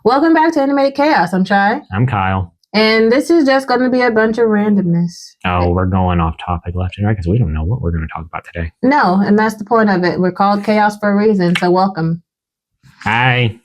Welcome back to Animated Chaos. I'm Chai. I'm Kyle. And this is just going to be a bunch of randomness. Oh, we're going off topic left and right because we don't know what we're going to talk about today. No, and that's the point of it. We're called Chaos for a reason, so welcome. Hi.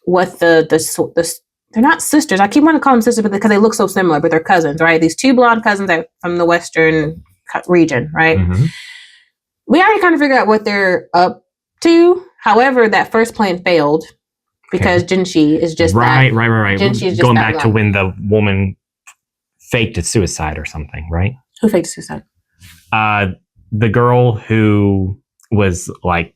What the they're not sisters. I keep wanting to call them sisters because they look so similar, but they're cousins, right? These two blonde cousins are from the Western region, right? Mm-hmm. We already kind of figured out what they're up to. However, that first plan failed because Jinshi is just right. Jinshi is just going back to when the woman faked a suicide or something, right? Who faked suicide? The girl who was like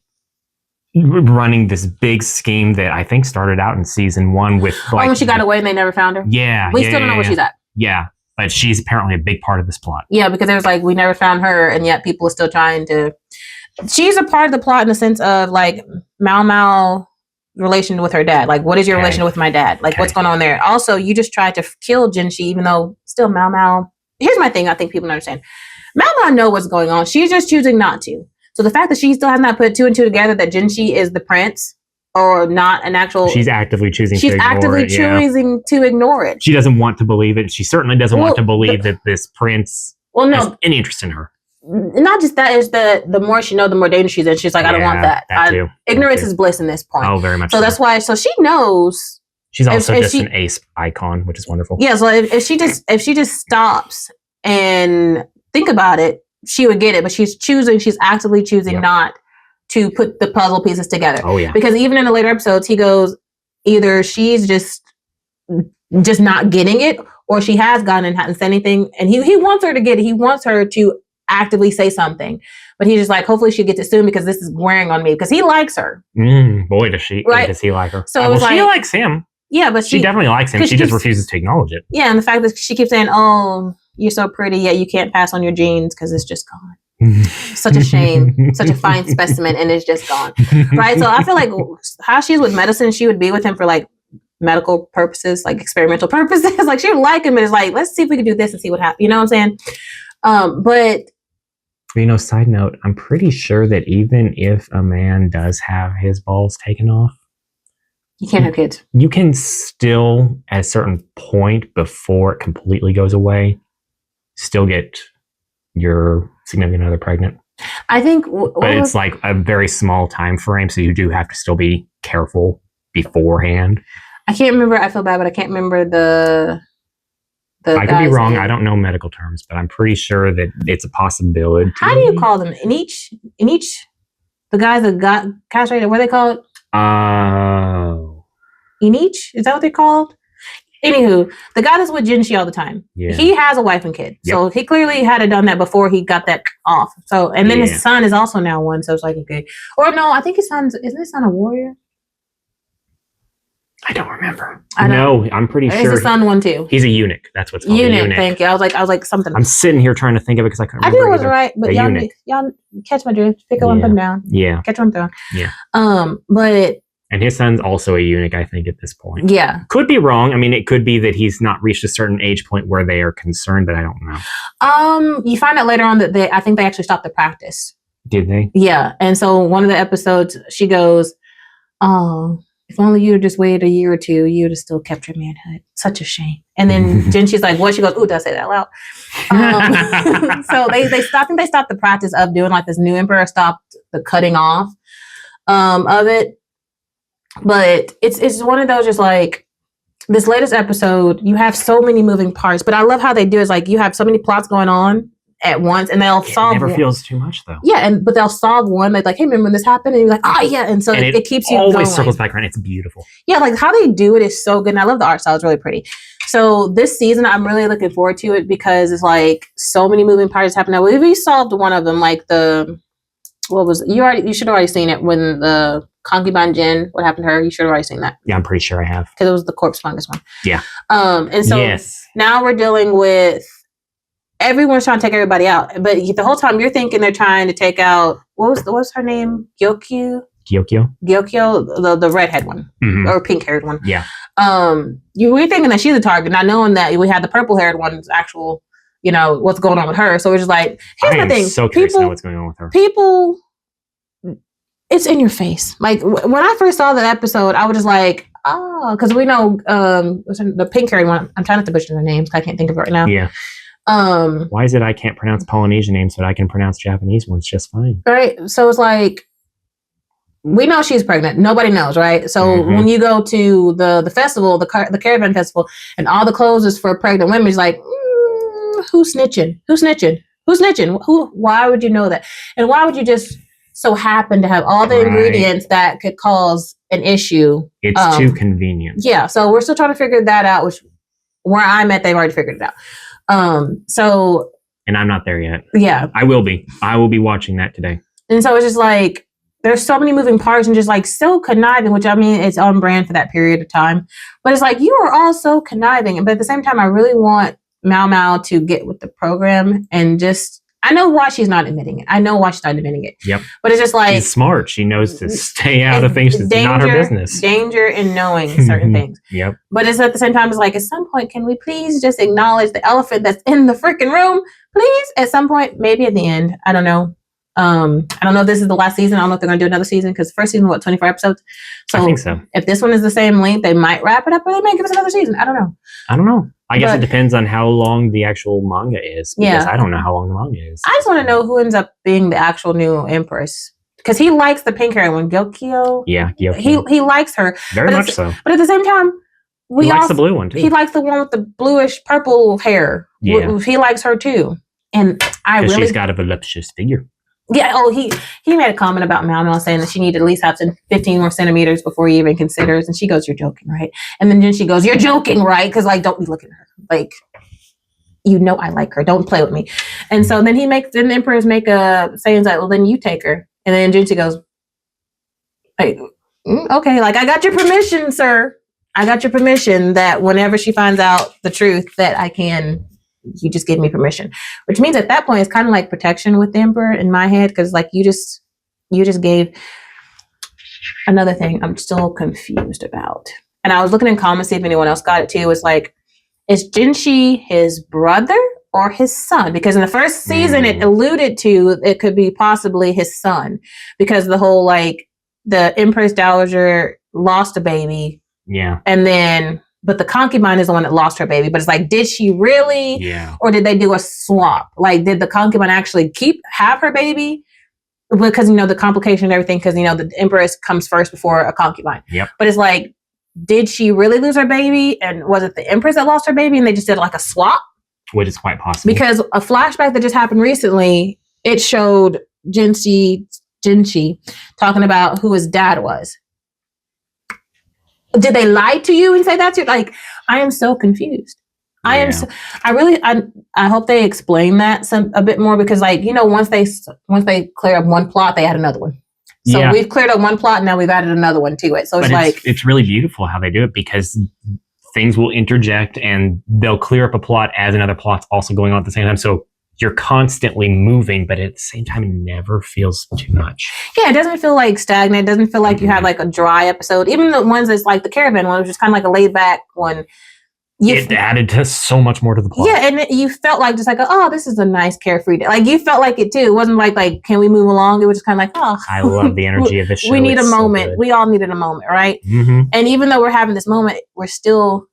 running this big scheme that I think started out in season 1 with like. When she got away and they never found her? Yeah. We still don't know where she's at. Yeah. But she's apparently a big part of this plot. Yeah, because there was like, we never found her, and yet people are still trying to. She's a part of the plot in the sense of like Mao relation with her dad. Like, what is your relation with my dad? Like, what's going on there? Also, you just tried to kill Jinshi, even though still Mao. Here's my thing. I think people don't understand. Mao know what's going on. She's just choosing not to. So the fact that she still has not put 2 and 2 together that Jinshi is the prince or not an actual. She's actively choosing to ignore it. She doesn't want to believe it. She certainly doesn't want to believe that this prince has any interest in her. Not just that, is the more she knows, the more dangerous she's in. She's like, I don't want that. Ignorance is bliss in this point. Oh, very much so. That's why. So she knows. She's also an ace icon, which is wonderful. Yeah. So if she just stops and think about it, she would get it. But she's actively choosing not to put the puzzle pieces together. Oh yeah. Because even in the later episodes, he goes, either she's just not getting it, or she has gotten and hadn't said anything. And he wants her to get it. He wants her to actively say something, but he's just like, hopefully she gets it soon because this is wearing on me, because he likes her. Boy, does he like her. So she likes him. Yeah, but she definitely likes him. She just refuses to acknowledge it. Yeah, and the fact that she keeps saying, oh, you're so pretty, yet you can't pass on your genes because it's just gone. Such a shame. Such a fine specimen, and it's just gone. Right? So I feel like how she's with medicine, she would be with him for like medical purposes, like experimental purposes. Like she would like him, and it's like, let's see if we can do this and see what happens. You know what I'm saying? But side note, I'm pretty sure that even if a man does have his balls taken off, you can't have kids. You can still, at a certain point before it completely goes away, still get your significant other pregnant. I think, but it's like a very small time frame, so you do have to still be careful beforehand. I can't remember. I feel bad, but I can't remember the I could be wrong. Name. I don't know medical terms, but I'm pretty sure that it's a possibility. How do you call them? In each, the guys that got castrated, what do they call it? In each? Is that what they're called? Anywho, the guy that's with Jinshi all the time. Yeah. He has a wife and kid. Yep. So he clearly had done that before he got that off. So, and then his son is also now one. So it's like, okay. Or no, I think isn't his son a warrior? I don't remember. I'm pretty sure. His son one too. He's a eunuch. That's what's called. Eunuch. Thank you. I was like something. I'm sitting here trying to think of it because I couldn't remember. I knew it was right, but y'all catch my drift. Pick up and put him down. Yeah. Catch what I'm throwing. Yeah. But. And his son's also a eunuch, I think, at this point. Yeah. Could be wrong. I mean, it could be that he's not reached a certain age point where they are concerned, but I don't know. You find out later on that I think they actually stopped the practice. Did they? Yeah. And so one of the episodes, she goes, oh, if only you just waited a year or two, you'd have still kept your manhood. Such a shame. And then Jinshi's like, what? She goes, ooh, did I say that loud? So they stopped the practice of doing like this new emperor, stopped the cutting off of it. But it's one of those, just like this latest episode, you have so many moving parts, but I love how they do is like you have so many plots going on at once, and they'll solve. It never feels too much though. Yeah, but they'll solve one. They're like, hey, remember when this happened? And you're like, oh yeah, and so it keeps you always going. Circles back around. It's beautiful. Yeah, like how they do it is so good, and I love the art style. It's really pretty. So this season, I'm really looking forward to it because it's like so many moving parts happening. Now we solved one of them, like the what was you should have already seen it when the concubine Jen, what happened to her? You should have already seen that. Yeah, I'm pretty sure I have. Because it was the corpse fungus one. Yeah. And so now we're dealing with everyone's trying to take everybody out. But the whole time you're thinking they're trying to take out, what's her name? Gyokyo, the redhead one. Mm-hmm. Or pink haired one. Yeah. We're thinking that she's a target, not knowing that we had the purple haired one's actual, what's going on with her. So we're just like, here's the thing. So curious to know what's going on with her. People, it's in your face. Like when I first saw that episode, I was just like, oh, because we know the pink haired one. I'm trying not to butcher their names. I can't think of it right now. Yeah. Why is it I can't pronounce Polynesian names, but I can pronounce Japanese ones just fine? Right. So it's like, we know she's pregnant. Nobody knows, right? So when you go to the festival, the caravan festival, and all the clothes is for pregnant women, it's like, who's snitching? Who's snitching? Who's snitching? Why would you know that? And why would you just so happen to have all the ingredients that could cause an issue? It's too convenient. Yeah. So we're still trying to figure that out, which where I'm at, they've already figured it out. And I'm not there yet. Yeah. I will be watching that today. And so it's just like, there's so many moving parts and just like so conniving, which I mean, it's on brand for that period of time. But it's like, you are all so conniving. But at the same time, I really want Mao Mao to get with the program and just, I know why she's not admitting it. Yep. But it's just like, she's smart. She knows to stay out of things that's not her business. Danger in knowing certain things. Yep. But it's at the same time, it's like, at some point, can we please just acknowledge the elephant that's in the freaking room? Please, at some point, maybe at the end. I don't know. I don't know if this is the last season. I don't know if they're going to do another season because first season, 24 episodes? So I think so. If this one is the same length, they might wrap it up or they might give us another season. I don't know. I guess it depends on how long the actual manga is. Because I don't know how long the manga is. I just want to know who ends up being the actual new empress. Because he likes the pink hair one, Gyokyo. Yeah, Gyokyo. He likes her. Very much so. But at the same time, he likes the blue one too. He likes the one with the bluish purple hair. Yeah. He likes her too. And she's got a voluptuous figure. Yeah. Oh, he made a comment about Mao Mao saying that she needed at least have 15 more centimeters before he even considers. And she goes, "You're joking, right?" And then she goes, "You're joking, right?" Because like, don't be looking at her. Like, I like her. Don't play with me. And so then the emperors make a saying that, well, then you take her. And then Jinchi goes, "Hey, okay, like I got your permission, sir. I got your permission that whenever she finds out the truth that I can." You just give me permission, which means at that point it's kind of like protection with the emperor in my head, because like you just gave another thing I'm still confused about. And I was looking in comments see if anyone else got it too. It's like, is Jinshi his brother or his son? Because in the first season it alluded to it could be possibly his son, because the whole like the Empress Dowager lost a baby, but the concubine is the one that lost her baby. But it's like, did she really? Yeah. Or did they do a swap? Like, did the concubine actually have her baby? Because, the complication and everything, because, the empress comes first before a concubine. Yep. But it's like, did she really lose her baby? And was it the empress that lost her baby and they just did like a swap? Which is quite possible. Because a flashback that just happened recently, it showed Jinshi talking about who his dad was. Did they lie to you and say that to you? Like, I am so confused. I hope they explain that a bit more, because like, once they clear up one plot, they add another one. So we've cleared up one plot and now we've added another one to it. So it's really beautiful how they do it, because things will interject and they'll clear up a plot as another plot's also going on at the same time. So you're constantly moving, but at the same time, it never feels too much. Yeah, it doesn't feel like stagnant. It doesn't feel like you have like a dry episode. Even the ones that's like the caravan one, which is kind of like a laid back one. It added to so much more to the plot. Yeah, and you felt like just like, oh, this is a nice carefree day. Like you felt like it too. It wasn't like can we move along? It was just kind of like, oh. I love the energy of the show. We need a moment. So we all needed a moment, right? Mm-hmm. And even though we're having this moment, we're still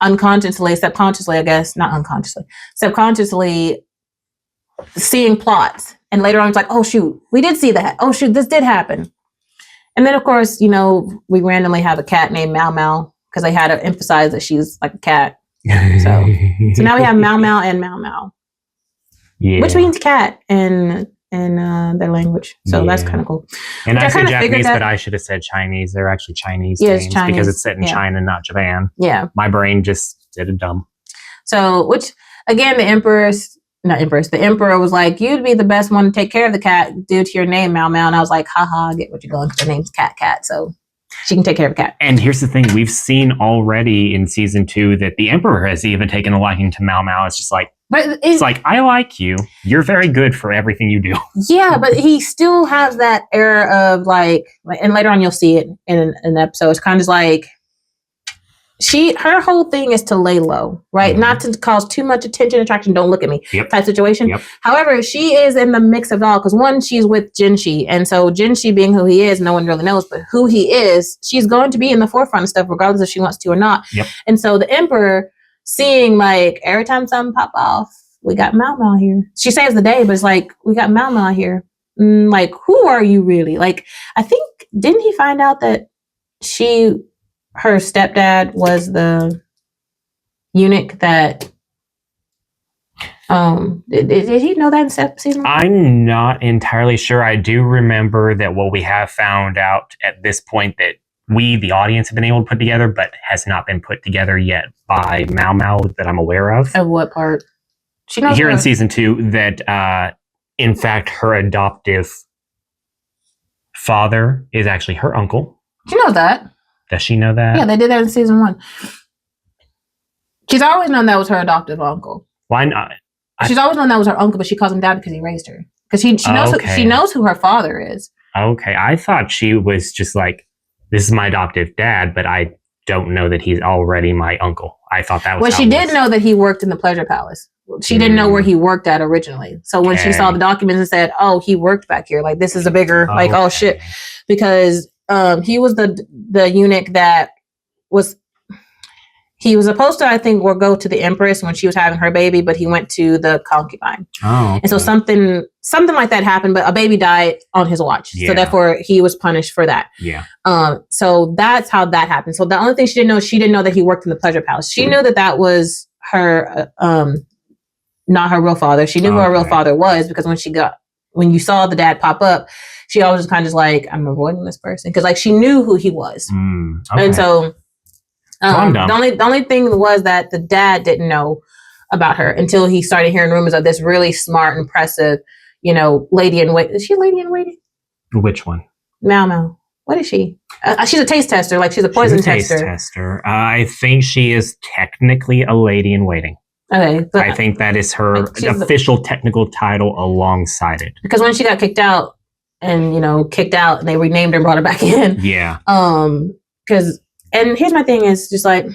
subconsciously, I guess, not unconsciously, subconsciously seeing plots. And later on it's like, oh shoot, we did see that. Oh shoot, this did happen. And then of course, we randomly have a cat named Mao Mao, because they had to emphasize that she's like a cat. So now we have Mao Mao and Mao Mao. Yeah. Which means cat in their language. So that's kind of cool. And I said Japanese, but I should have said Chinese. They're actually Chinese names, Chinese, because it's set in China, not Japan. Yeah. My brain just did a dumb. So, which again, the emperors, not Empress, the Emperor was like, you'd be the best one to take care of the cat due to your name, Mau Mau. And I was like, haha, I get what you're going, because her name's Cat. So she can take care of the cat. And here's the thing, we've seen already in season 2 that the Emperor has even taken a liking to Mau Mau. It's just like, but it's like, I like you. You're very good for everything you do. Yeah, but he still has that air of like, and later on you'll see it in an episode. It's kind of like, her whole thing is to lay low, right? Mm-hmm. Not to cause too much attention, attraction, don't look at me type situation. Yep. However, she is in the mix of it all, because one, she's with Jinshi, and so Jinshi being who he is, no one really knows, but who he is, she's going to be in the forefront of stuff regardless if she wants to or not. Yep. And so the Emperor, seeing like every time something pop off, we got Mau Mau here. She saves the day, but it's like, we got Mau Mau here. Like, who are you really? Like, I think, didn't he find out that her stepdad was the eunuch that did he know that in season 1? I'm not entirely sure. I do remember that what we have found out at this point that we, the audience, have been able to put together, but has not been put together yet by Mau Mau that I'm aware of. Of what part? She knows here in season 2 that in fact her adoptive father is actually her uncle. She knows that. Does she know that? Yeah, they did that in season 1. She's always known that was her adoptive uncle. Why not? She's always known that was her uncle, but she calls him dad because he raised her. Because she knows who her father is. Okay, I thought she was just like, this is my adoptive dad, but I don't know that he's already my uncle. I thought that was. Well, she did know that he worked in the Pleasure Palace. She didn't know where he worked at originally. So when she saw the documents and said, "Oh, he worked back here," like this is a bigger like, oh shit, because he was the eunuch that was. He was supposed to, I think, go to the Empress when she was having her baby, but he went to the concubine. Oh, okay. And so something like that happened, but a baby died on his watch. Yeah. So therefore, he was punished for that. Yeah. So that's how that happened. So the only thing she didn't know that he worked in the Pleasure Palace. She knew that was her, not her real father. She knew who her real father was because when you saw the dad pop up, she always was kind of just like, I'm avoiding this person because like she knew who he was, and so. The only thing was that the dad didn't know about her until he started hearing rumors of this really smart, impressive, lady in waiting. Is she a lady in waiting? Which one? Mau Mau. What is she? She's a taste tester. Like she's a poison tester. I think she is technically a lady in waiting. Okay. I think that is her official technical title alongside it. Because when she got kicked out and they renamed her and brought her back in. Yeah. And here's my thing is just like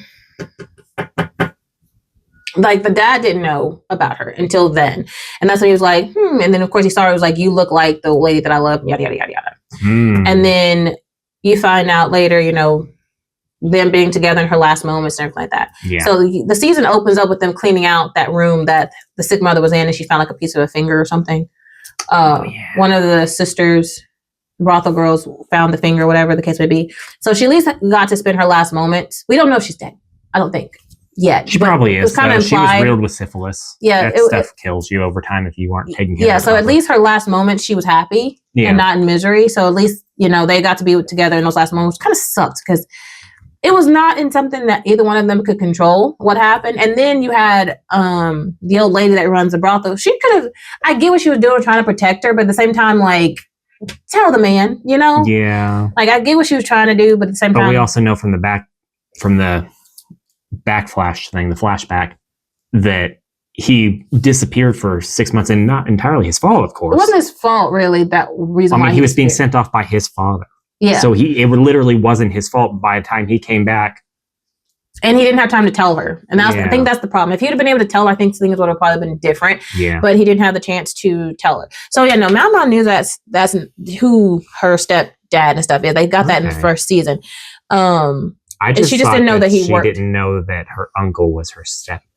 the dad didn't know about her until then. And that's when he was like, And then of course he saw her, was like, you look like the lady that I love, yada, yada, yada, yada. And then you find out later, them being together in her last moments and everything like that. Yeah. So the season opens up with them cleaning out that room that the sick mother was in, and she found like a piece of a finger or something. One of the sisters, brothel girls, found the finger, whatever the case may be. So she at least got to spend her last moments. We don't know if she's dead. I don't think yet. She probably is. Kind of she was riddled with syphilis. Yeah, that stuff kills you over time if you aren't taking care of it. Yeah, so at least her last moment, she was happy and not in misery. So at least they got to be together in those last moments. Which kind of sucked because it was not in something that either one of them could control what happened. And then you had the old lady that runs the brothel. She could have. I get what she was doing, trying to protect her, but at the same time, like. Tell the man, Yeah. Like I get what she was trying to do, but at the same time. But we also know from the backflash thing, the flashback, that he disappeared for 6 months, and not entirely his fault, of course. It wasn't his fault, really. That reason. He was being sent off by his father. Yeah. So it literally wasn't his fault by the time he came back. And he didn't have time to tell her. And I think that's the problem. If he'd have been able to tell her, I think things would have probably been different. Yeah. But he didn't have the chance to tell her. So Mau Mau knew that's who her stepdad and stuff is. They got that in the first season. She just didn't know that he worked. She didn't know that her uncle was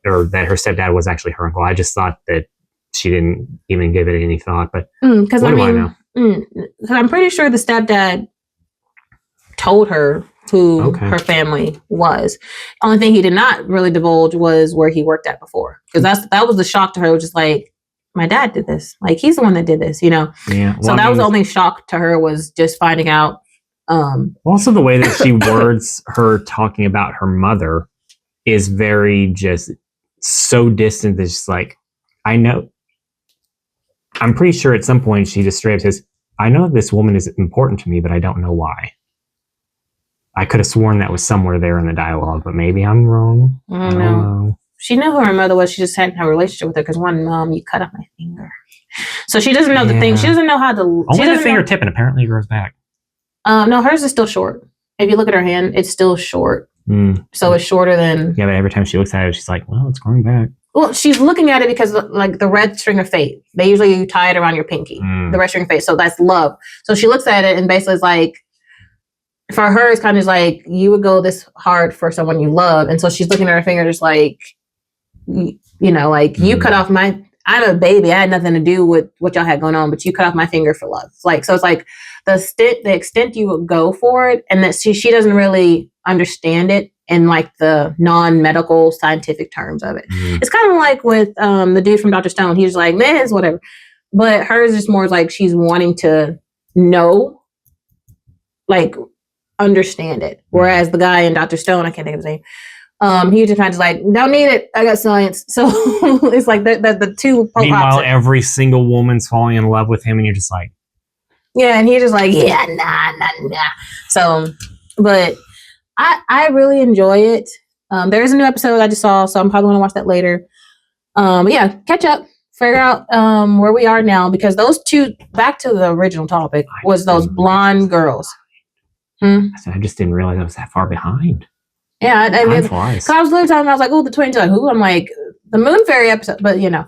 or that her stepdad was actually her uncle. I just thought that she didn't even give it any thought. But because what do I know? Because I'm pretty sure the stepdad told her who her family was. Only thing he did not really divulge was where he worked at before. Because that was the shock to her. It was just like, my dad did this. Like, he's the one that did this, Yeah. Well, so that was the only shock to her, was just finding out. Also, the way that she words her talking about her mother is very just so distant. It's just like, I know I'm pretty sure at some point she just straight up says, I know this woman is important to me, but I don't know why. I could have sworn that was somewhere there in the dialogue, but maybe I'm wrong. I don't know. She knew who her mother was. She just hadn't had a relationship with her because one, Mom, you cut off my finger. So she doesn't know the thing. She doesn't know how to... Only the fingertip, and apparently it grows back. No, hers is still short. If you look at her hand, it's still short. So it's shorter than... Yeah, but every time she looks at it, she's like, well, it's growing back. Well, she's looking at it because like the red string of fate, they usually tie it around your pinky, the red string of fate. So that's love. So she looks at it and basically is like, for her, it's kind of like, you would go this hard for someone you love. And so she's looking at her finger just like, you know, like you cut off I'm a baby. I had nothing to do with what y'all had going on, but you cut off my finger for love. Like, so it's like the extent you would go for it. And that she doesn't really understand it in like the non-medical scientific terms of it. It's kind of like with the dude from Dr. Stone. He's like, man, it's whatever. But hers is more like she's wanting to know, like understand it. Whereas the guy in Dr. Stone, I can't think of his name. He just kind of like, don't need it. I got science. So it's like the two. Meanwhile, every single woman's falling in love with him, and you're just like, yeah. And he's just like, yeah, nah. So, but I really enjoy it. There is a new episode I just saw, so I'm probably going to watch that later. But yeah, catch up, figure out where we are now, because those two, back to the original topic, was those blonde girls. I just didn't realize I was that far behind. Yeah, I mean, flies. So I was literally talking, I was like, oh, the twins, like who? I'm like, the Moon Fairy episode, but you know.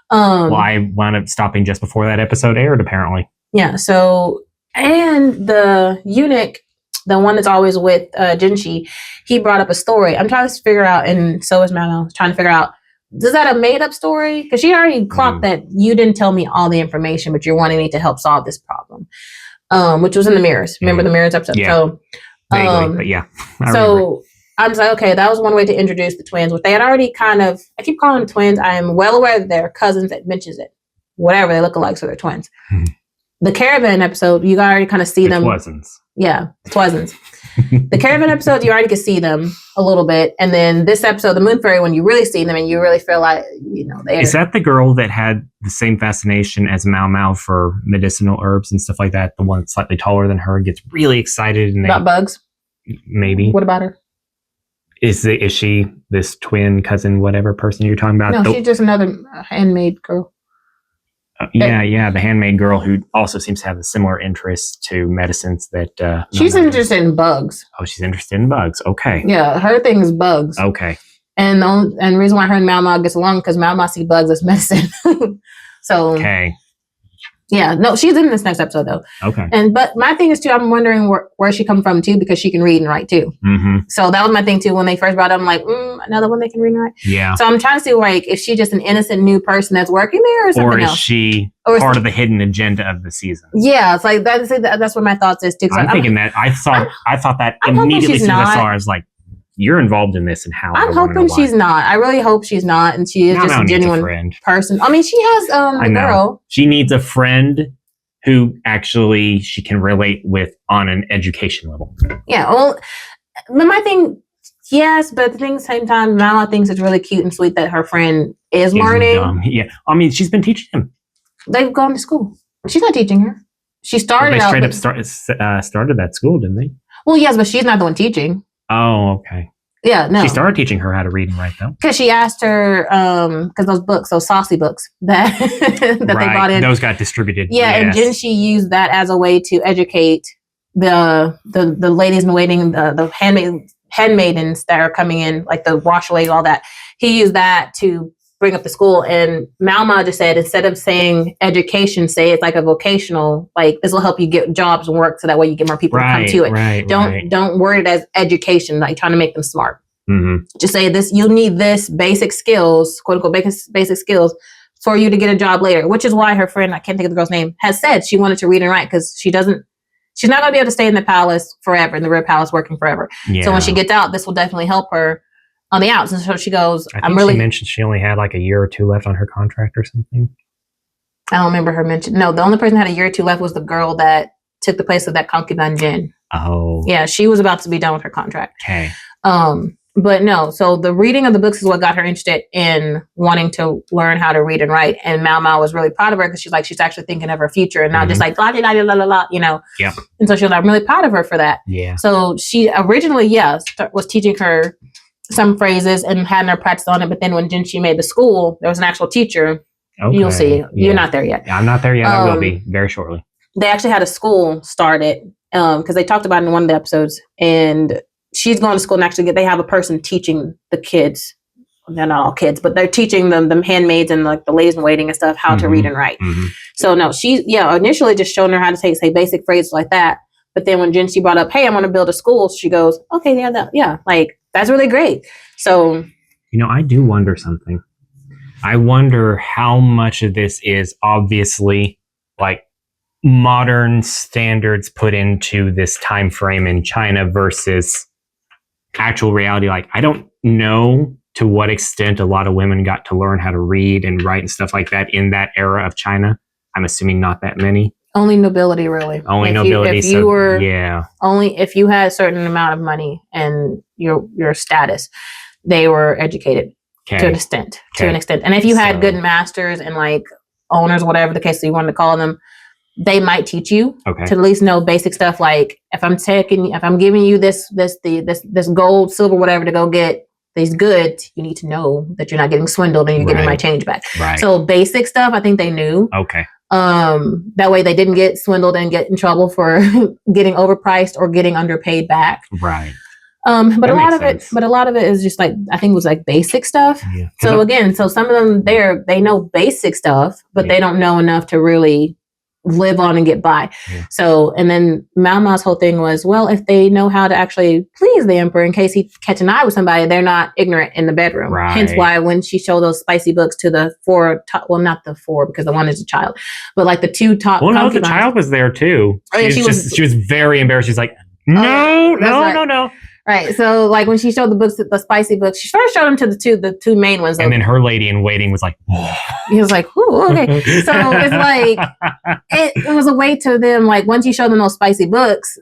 Well, I wound up stopping just before that episode aired, apparently. Yeah, so, and the eunuch, the one that's always with Jinshi, he brought up a story. I'm trying to figure out, and so is Mano, trying to figure out, is that a made-up story? Because she already clocked that you didn't tell me all the information, but you're wanting me to help solve this problem, which was in the mirrors. Remember the mirrors episode? Yeah. So, vaguely, but yeah. So I was like, okay, that was one way to introduce the twins, which they had already kind of, I keep calling them twins. I am well aware that they're cousins that mentions it. Whatever, they look alike, so they're twins. The Caravan episode, you already kind of see them. Twizens. Yeah, twizens. The Caravan episode, you already could see them a little bit. And then this episode, the Moon Fairy, when you really see them and you really feel like, you know, they're... Is that the girl that had the same fascination as Mao Mao for medicinal herbs and stuff like that? The one slightly taller than her gets really excited. And about bugs? Maybe. What about her? Is she this twin cousin, whatever person you're talking about? No, she's just another handmaid girl. Yeah, the handmaid girl who also seems to have a similar interest to medicines that... she's interested in bugs. Oh, she's interested in bugs. Okay. Yeah, her thing is bugs. Okay. And the reason why her and Mao Mao gets along because Mao Mao see bugs as medicine. So... Okay. Yeah, no, she's in this next episode though. Okay. But my thing is too, I'm wondering where she come from too, because she can read and write too. So that was my thing too. When they first brought it, I'm like, another one they can read and write. Yeah. So I'm trying to see like if she's just an innocent new person that's working there or something else. Or is she part of the hidden agenda of the season? Yeah, it's like that's what my thoughts is too. I'm thinking that I thought that immediately as soon as I saw her, I was like, you're involved in this and how. I'm hoping she's not. I really hope she's not, and she is just a genuine person. I mean, she has a girl. She needs a friend who actually she can relate with on an education level. Yeah, well, my thing, yes, but at the same time, Mama thinks it's really cute and sweet that her friend is learning. Dumb. Yeah, I mean, she's been teaching him. They've gone to school. She's not teaching her. She started out. They straight up started that school, didn't they? Well, yes, but she's not the one teaching. Oh, okay. Yeah, no. She started teaching her how to read and write, though. Because she asked her, because those saucy books that they brought in. Those got distributed. Yeah, yes. And then she used that as a way to educate the ladies in waiting, the handmaidens that are coming in, like the washer lady, all that. He used that to bring up the school. And Malma just said, instead of saying education, say it's like a vocational, like this will help you get jobs and work so that way you get more people to come to it. Don't word it as education, like trying to make them smart. Just say this, you need this basic skills, quote unquote, basic skills for you to get a job later, which is why her friend, I can't think of the girl's name, has said she wanted to read and write because she's not going to be able to stay in the palace forever, in the Red Palace working forever. Yeah. So when she gets out, this will definitely help her on the outs. And so she goes, she mentioned she only had like a year or two left on her contract or something. I don't remember her mention. No, the only person that had a year or two left was the girl that took the place of that concubine Jin. Oh. Yeah, she was about to be done with her contract. Okay. But no, so the reading of the books is what got her interested in wanting to learn how to read and write. And Mao Mao was really proud of her because she's actually thinking of her future and not just like la la la la la, you know. Yep. And so she was like, I'm really proud of her for that. Yeah. So she originally, was teaching her some phrases and having her practice on it. But then when Jinshi made the school, there was an actual teacher. Okay. You'll see. Yeah. You're not there yet. I'm not there yet. I will be very shortly. They actually had a school started because they talked about it in one of the episodes, and she's going to school and actually they have a person teaching the kids. They're not all kids, but they're teaching them handmaids and like the ladies in waiting and stuff how to read and write. So no, she initially just showing her how to say basic phrases like that. But then when Jinshi brought up, hey, I'm going to build a school, she goes, okay, like that's really great. So I do wonder something. I wonder how much of this is obviously like modern standards put into this time frame in China versus actual reality. Like, I don't know to what extent a lot of women got to learn how to read and write and stuff like that in that era of China. I'm assuming not that many. Only nobility, really. Only nobility. If you had a certain amount of money and your status, they were educated to an extent. And if you had good masters and like owners, whatever the case you wanted to call them, they might teach you to at least know basic stuff. Like if I'm giving you this gold, silver, whatever to go get these goods, you need to know that you're not getting swindled and you're getting my change back. Right. So basic stuff, I think they knew. Okay. That way they didn't get swindled and get in trouble for getting overpriced or getting underpaid back. Right. But a lot of it is just like, I think it was like basic stuff. Yeah. So some of them they know basic stuff, but they don't know enough to really live on and get by. Yeah. So, and then Mao Mao's whole thing was, well, if they know how to actually please the emperor in case he catch an eye with somebody, they're not ignorant in the bedroom. Right. Hence why when she showed those spicy books to the not the four because the one is a child, but like the two top. Well, no, the child was there too. She was very embarrassed. She's like, no. Right. So like when she showed the spicy books, she first showed them to the two main ones. And then her lady in waiting was like, whoa. He was like, ooh, okay. So it's like, it was a way to them. Like once you showed them those spicy books,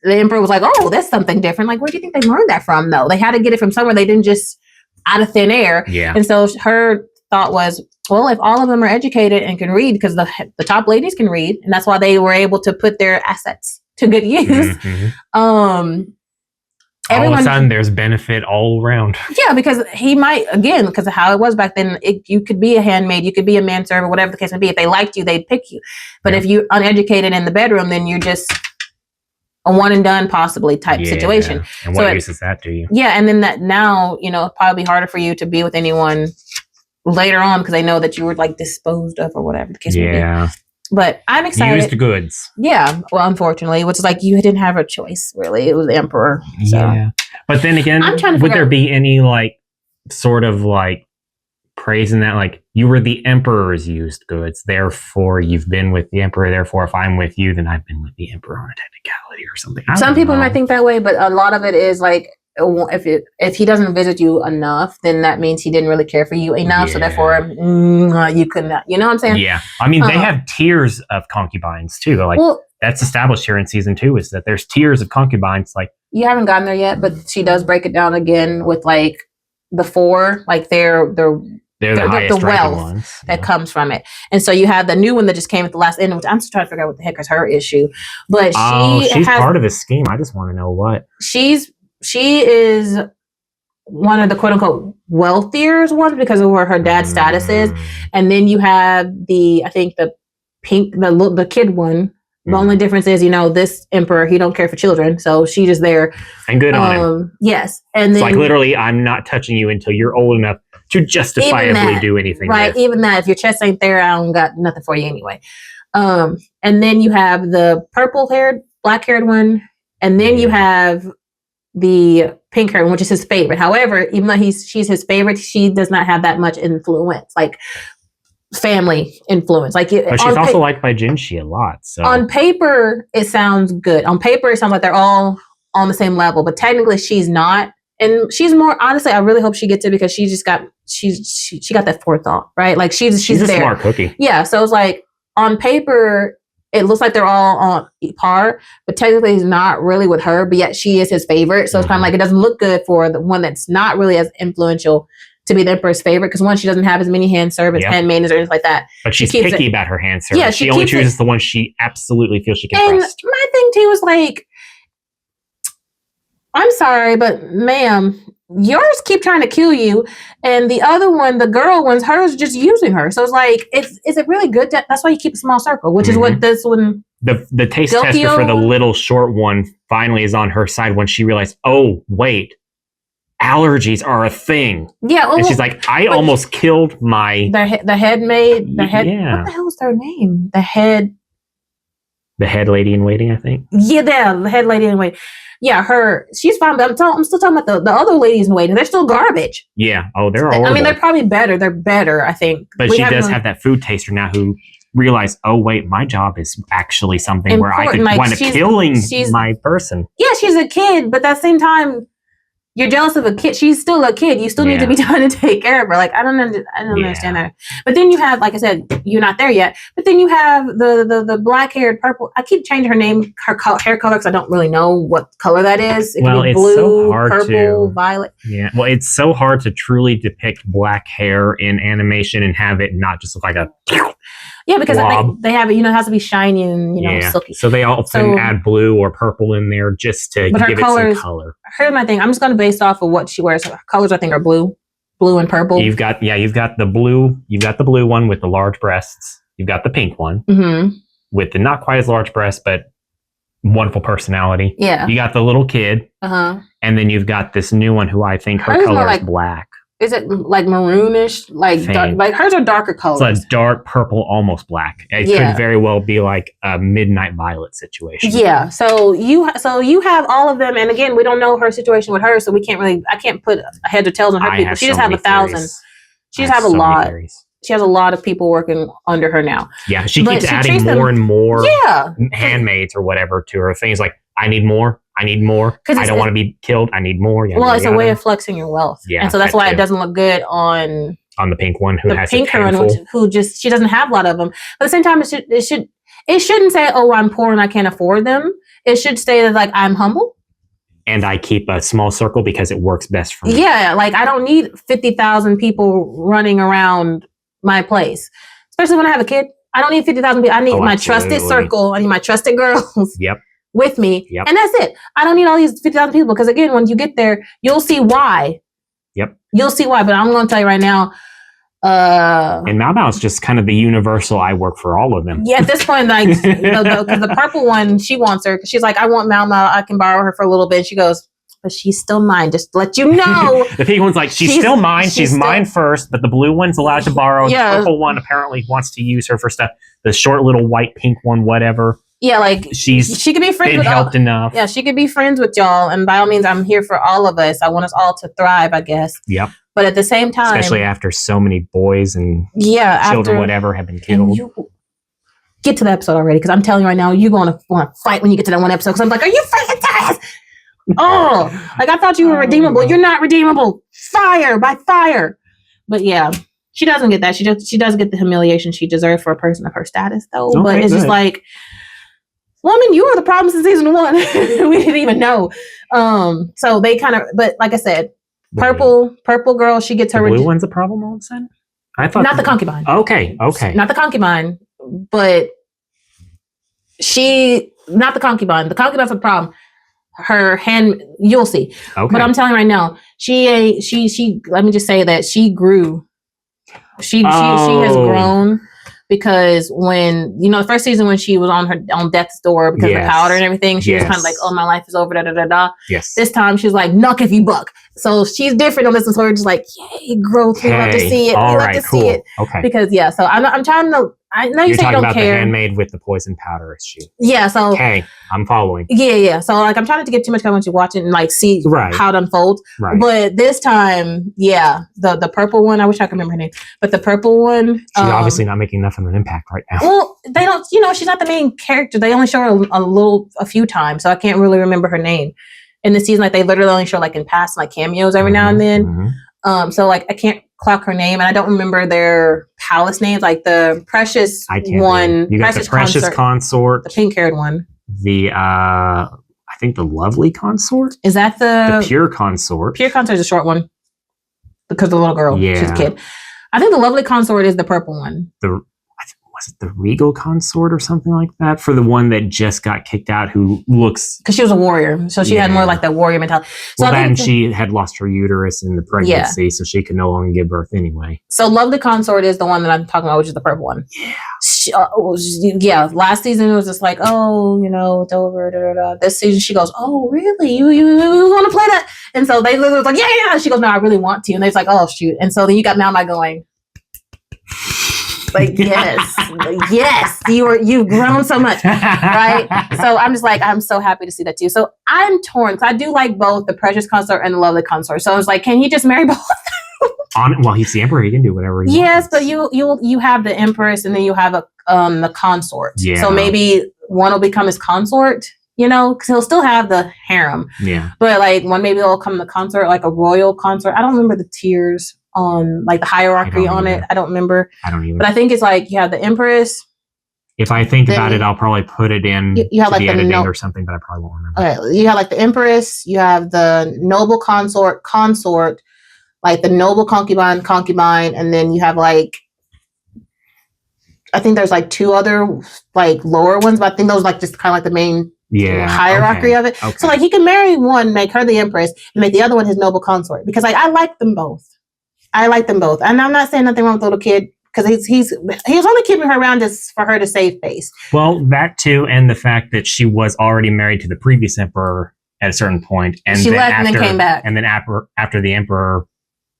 the emperor was like, oh, that's something different. Like, where do you think they learned that from though? They had to get it from somewhere. They didn't just out of thin air. Yeah. And so her thought was, well, if all of them are educated and can read, because the top ladies can read, and that's why they were able to put their assets to good use. All of a sudden, there's benefit all around. Yeah, because he might, again, because of how it was back then, you could be a handmaid, you could be a manservant, whatever the case may be. If they liked you, they'd pick you. But if you're uneducated in the bedroom, then you're just a one and done possibly type situation. And what use is that to you? Yeah, and then that now, it'll probably be harder for you to be with anyone later on because they know that you were like disposed of or whatever the case may be. But I'm excited. Used goods. Yeah. Well, unfortunately, which is like you didn't have a choice, really. It was the emperor. So. Yeah. But then again, would there be any like sort of like praise in that? Like you were the emperor's used goods. Therefore, you've been with the emperor. Therefore, if I'm with you, then I've been with the emperor on a technicality or something. Some people might think that way, but a lot of it is like, if he doesn't visit you enough, then that means he didn't really care for you enough. So therefore, you couldn't. You know what I'm saying? Yeah. I mean, they have tiers of concubines too. Like that's established here in season 2 is that there's tiers of concubines. Like you haven't gotten there yet, but she does break it down again with like the 4. Like they're the wealth ones, that comes from it. And so you have the new one that just came at the last end, which I'm just trying to figure out what the heck is her issue. But she's part of this scheme. I just want to know what she is one of the quote unquote wealthier ones because of where her dad's status is. And then you have the pink, the kid one. The only difference is, this emperor, he don't care for children. So she just there. And good on him. Yes. And then it's like literally, I'm not touching you until you're old enough to justifiably do anything. Right. Even that, if your chest ain't there, I don't got nothing for you anyway. And then you have the black haired one. And then you have the pink hair one, which is his favorite. However, even though she's his favorite, she does not have that much influence, like family influence. Like, but she's also liked by Jinshi a lot. So on paper, it sounds good. On paper, it sounds like they're all on the same level, but technically, she's not. And she's more honestly. I really hope she gets it because she got that forethought, right? Like she's a there. Smart cookie. Yeah. So it's like on paper, it looks like they're all on par, but technically he's not really with her, but yet she is his favorite. So it's kind of like it doesn't look good for the one that's not really as influential to be the emperor's favorite, because one, she doesn't have as many hand servants, handmaidens, or anything like that. But she's picky about her hand servants. Yeah, she only chooses the ones she absolutely feels she can trust. My thing too was like, I'm sorry, but ma'am, yours keep trying to kill you, and the other one, the girl one's hers just using her. So it's like, is it really good? That's why you keep a small circle, which is what this one. The taste tester for the little short one finally is on her side when she realized, oh wait, allergies are a thing. Yeah, and she's like, I almost killed the head maid. The head. Yeah. What the hell was their name? The head lady in waiting, I think. Yeah, the head lady in waiting. Yeah, she's fine, but I'm still talking about the other ladies in waiting. They're still garbage. Yeah. Oh, they're horrible. I mean, they're probably better. They're better, I think. But she does have that food taster now who realized, oh wait, my job is actually something where I could wind up killing my person. Yeah, she's a kid, but at the same time, you're jealous of a kid. She's still a kid. You still need to be trying to take care of her. Like, I don't understand that. But then you have, like I said, you're not there yet. But then you have the black-haired purple. I keep changing her name, her hair color, because I don't really know what color that is. It could be blue, so hard purple, violet. Yeah. Well, it's so hard to truly depict black hair in animation and have it not just look like a. Yeah, because they have it, it has to be shiny and, silky. So they often add blue or purple in there just to give it some color. Here's my thing. I'm just going to base off of what she wears. Her colors, I think, are blue and purple. You've got the blue one with the large breasts. You've got the pink one with the not quite as large breasts, but wonderful personality. Yeah. You got the little kid. And then you've got this new one who I think her color is black. Is it like maroonish? Like hers are darker colors. It's a dark purple, almost black. It could very well be like a Midnight Violet situation. Yeah. So you have all of them, and again, we don't know her situation with her, so I can't put heads or tails on her people. She just have 1,000. She just have a lot. She has a lot of people working under her now. Yeah, she keeps adding more and more handmaids or whatever to her. Things like, I need more. I don't want to be killed. I need more. It's a way of flexing your wealth. Yeah, and so that's why it doesn't look good on the pink one who has pink one, who just she doesn't have a lot of them. But at the same time, it shouldn't say, oh, I'm poor and I can't afford them. It should say that, like, I'm humble. And I keep a small circle because it works best for me. Yeah, like I don't need 50,000 people running around my place, especially when I have a kid. I don't need 50,000 people. I need my trusted circle. I need my trusted girls. Yep. With me. Yep. And that's it. I don't need all these 50,000 people, because again, when you get there, you'll see why. Yep. You'll see why, but I'm going to tell you right now. And Mao is just kind of the universal, I work for all of them. Yeah, at this point, like, because the purple one, she wants her, because she's like, I want Mao. I can borrow her for a little bit. She goes, but she's still mine. Just to let you know. The pink one's like, she's still mine. She's mine first, but the blue one's allowed to borrow. Yeah. The purple one apparently wants to use her for stuff. The short little white pink one, whatever. Yeah, like she could be friends with helped enough. Yeah, she could be friends with y'all, and by all means, I'm here for all of us. I want us all to thrive, I guess. Yep. But at the same time, especially after so many boys and children, whatever, have been killed. Get to the episode already, because I'm telling you right now, you're going to want to fight when you get to that one episode. Because I'm like, are you freaking tired? Oh, like I thought you were redeemable. You're not redeemable. Fire by fire. But yeah. She doesn't get that. She does get the humiliation she deserves for a person of her status, though. Okay, but it's just like, woman, you were the problem since season 1. We didn't even know. So they kind of, but like I said, purple girl, she gets her. The blue one's a problem all of a sudden? I thought not the concubine. Okay. Not the concubine, but not the concubine. The concubine's a problem. Her hand, you'll see. Okay. But I'm telling you right now, she. Let me just say that she grew. She has grown, because when the first season when she was on death's door because of the powder and everything, she was kind of like, oh, my life is over, da da da da. Yes. This time she's like, knock if you buck. So she's different on this one. So we're just like, yay, growth. We love to see it. We love to see it. Okay. Because so I'm trying to. I know you say you don't about care. The handmaid with the poison powder issue. Yeah. So okay, I'm following. Yeah. So like, I'm trying not to get too much once you watch it and like see how it unfolds. Right. But this time, the purple one. I wish I could remember her name, but the purple one. She's obviously not making enough of an impact right now. Well, they don't. She's not the main character. They only show her a few times, so I can't really remember her name. In the season, like they literally only show like in past like cameos every now and then. Mm-hmm. So like I can't clock her name, and I don't remember their palace names. Like the Precious one, you got the Precious Consort, the pink-haired one. The I think the Lovely Consort. Is that the Pure Consort? Pure Consort is a short one because the little girl, yeah, she's a kid. I think the Lovely Consort is the purple one. Was it the Regal Consort or something like that for the one that just got kicked out? Who looks because she was a warrior, so she had more like that warrior mentality. So then she had lost her uterus in the pregnancy, so she could no longer give birth anyway. So Lovely Consort is the one that I'm talking about, which is the purple one. Yeah. Last season it was just like, oh, it's over. Da, da, da. This season she goes, oh, really? You want to play that? And so they literally was like, yeah. She goes, no, I really want to. And they're like, oh shoot. And so then you got Malmai going. Like, yes, you've grown so much, right? So I'm just like, I'm so happy to see that too. So I'm torn because I do like both the Precious Consort and the Lovely Consort. So I was like, can he just marry both? Well, he's the emperor; he can do whatever he wants. Yes, but you have the empress, and then you have the consort. Yeah. So maybe one will become his consort. Because he'll still have the harem. Yeah. But like one maybe will come the consort, like a royal consort. I don't remember the tiers on like the hierarchy on it. I don't remember. I don't even. But I think it's like you have the empress. If I think about it, I'll probably put it in you have like the editing or something, but I probably won't remember. Okay, you have like the empress, you have the noble consort, like the noble concubine, and then you have like I think there's like two other like lower ones, but I think those like just kind of like the main hierarchy of it. Okay. So like he can marry one, make her the empress, and make the other one his noble consort because like I like them both. And I'm not saying nothing wrong with the little kid because he's only keeping her around just for her to save face. Well, that too, and the fact that she was already married to the previous emperor at a certain point, and she left and then came back, and then after the emperor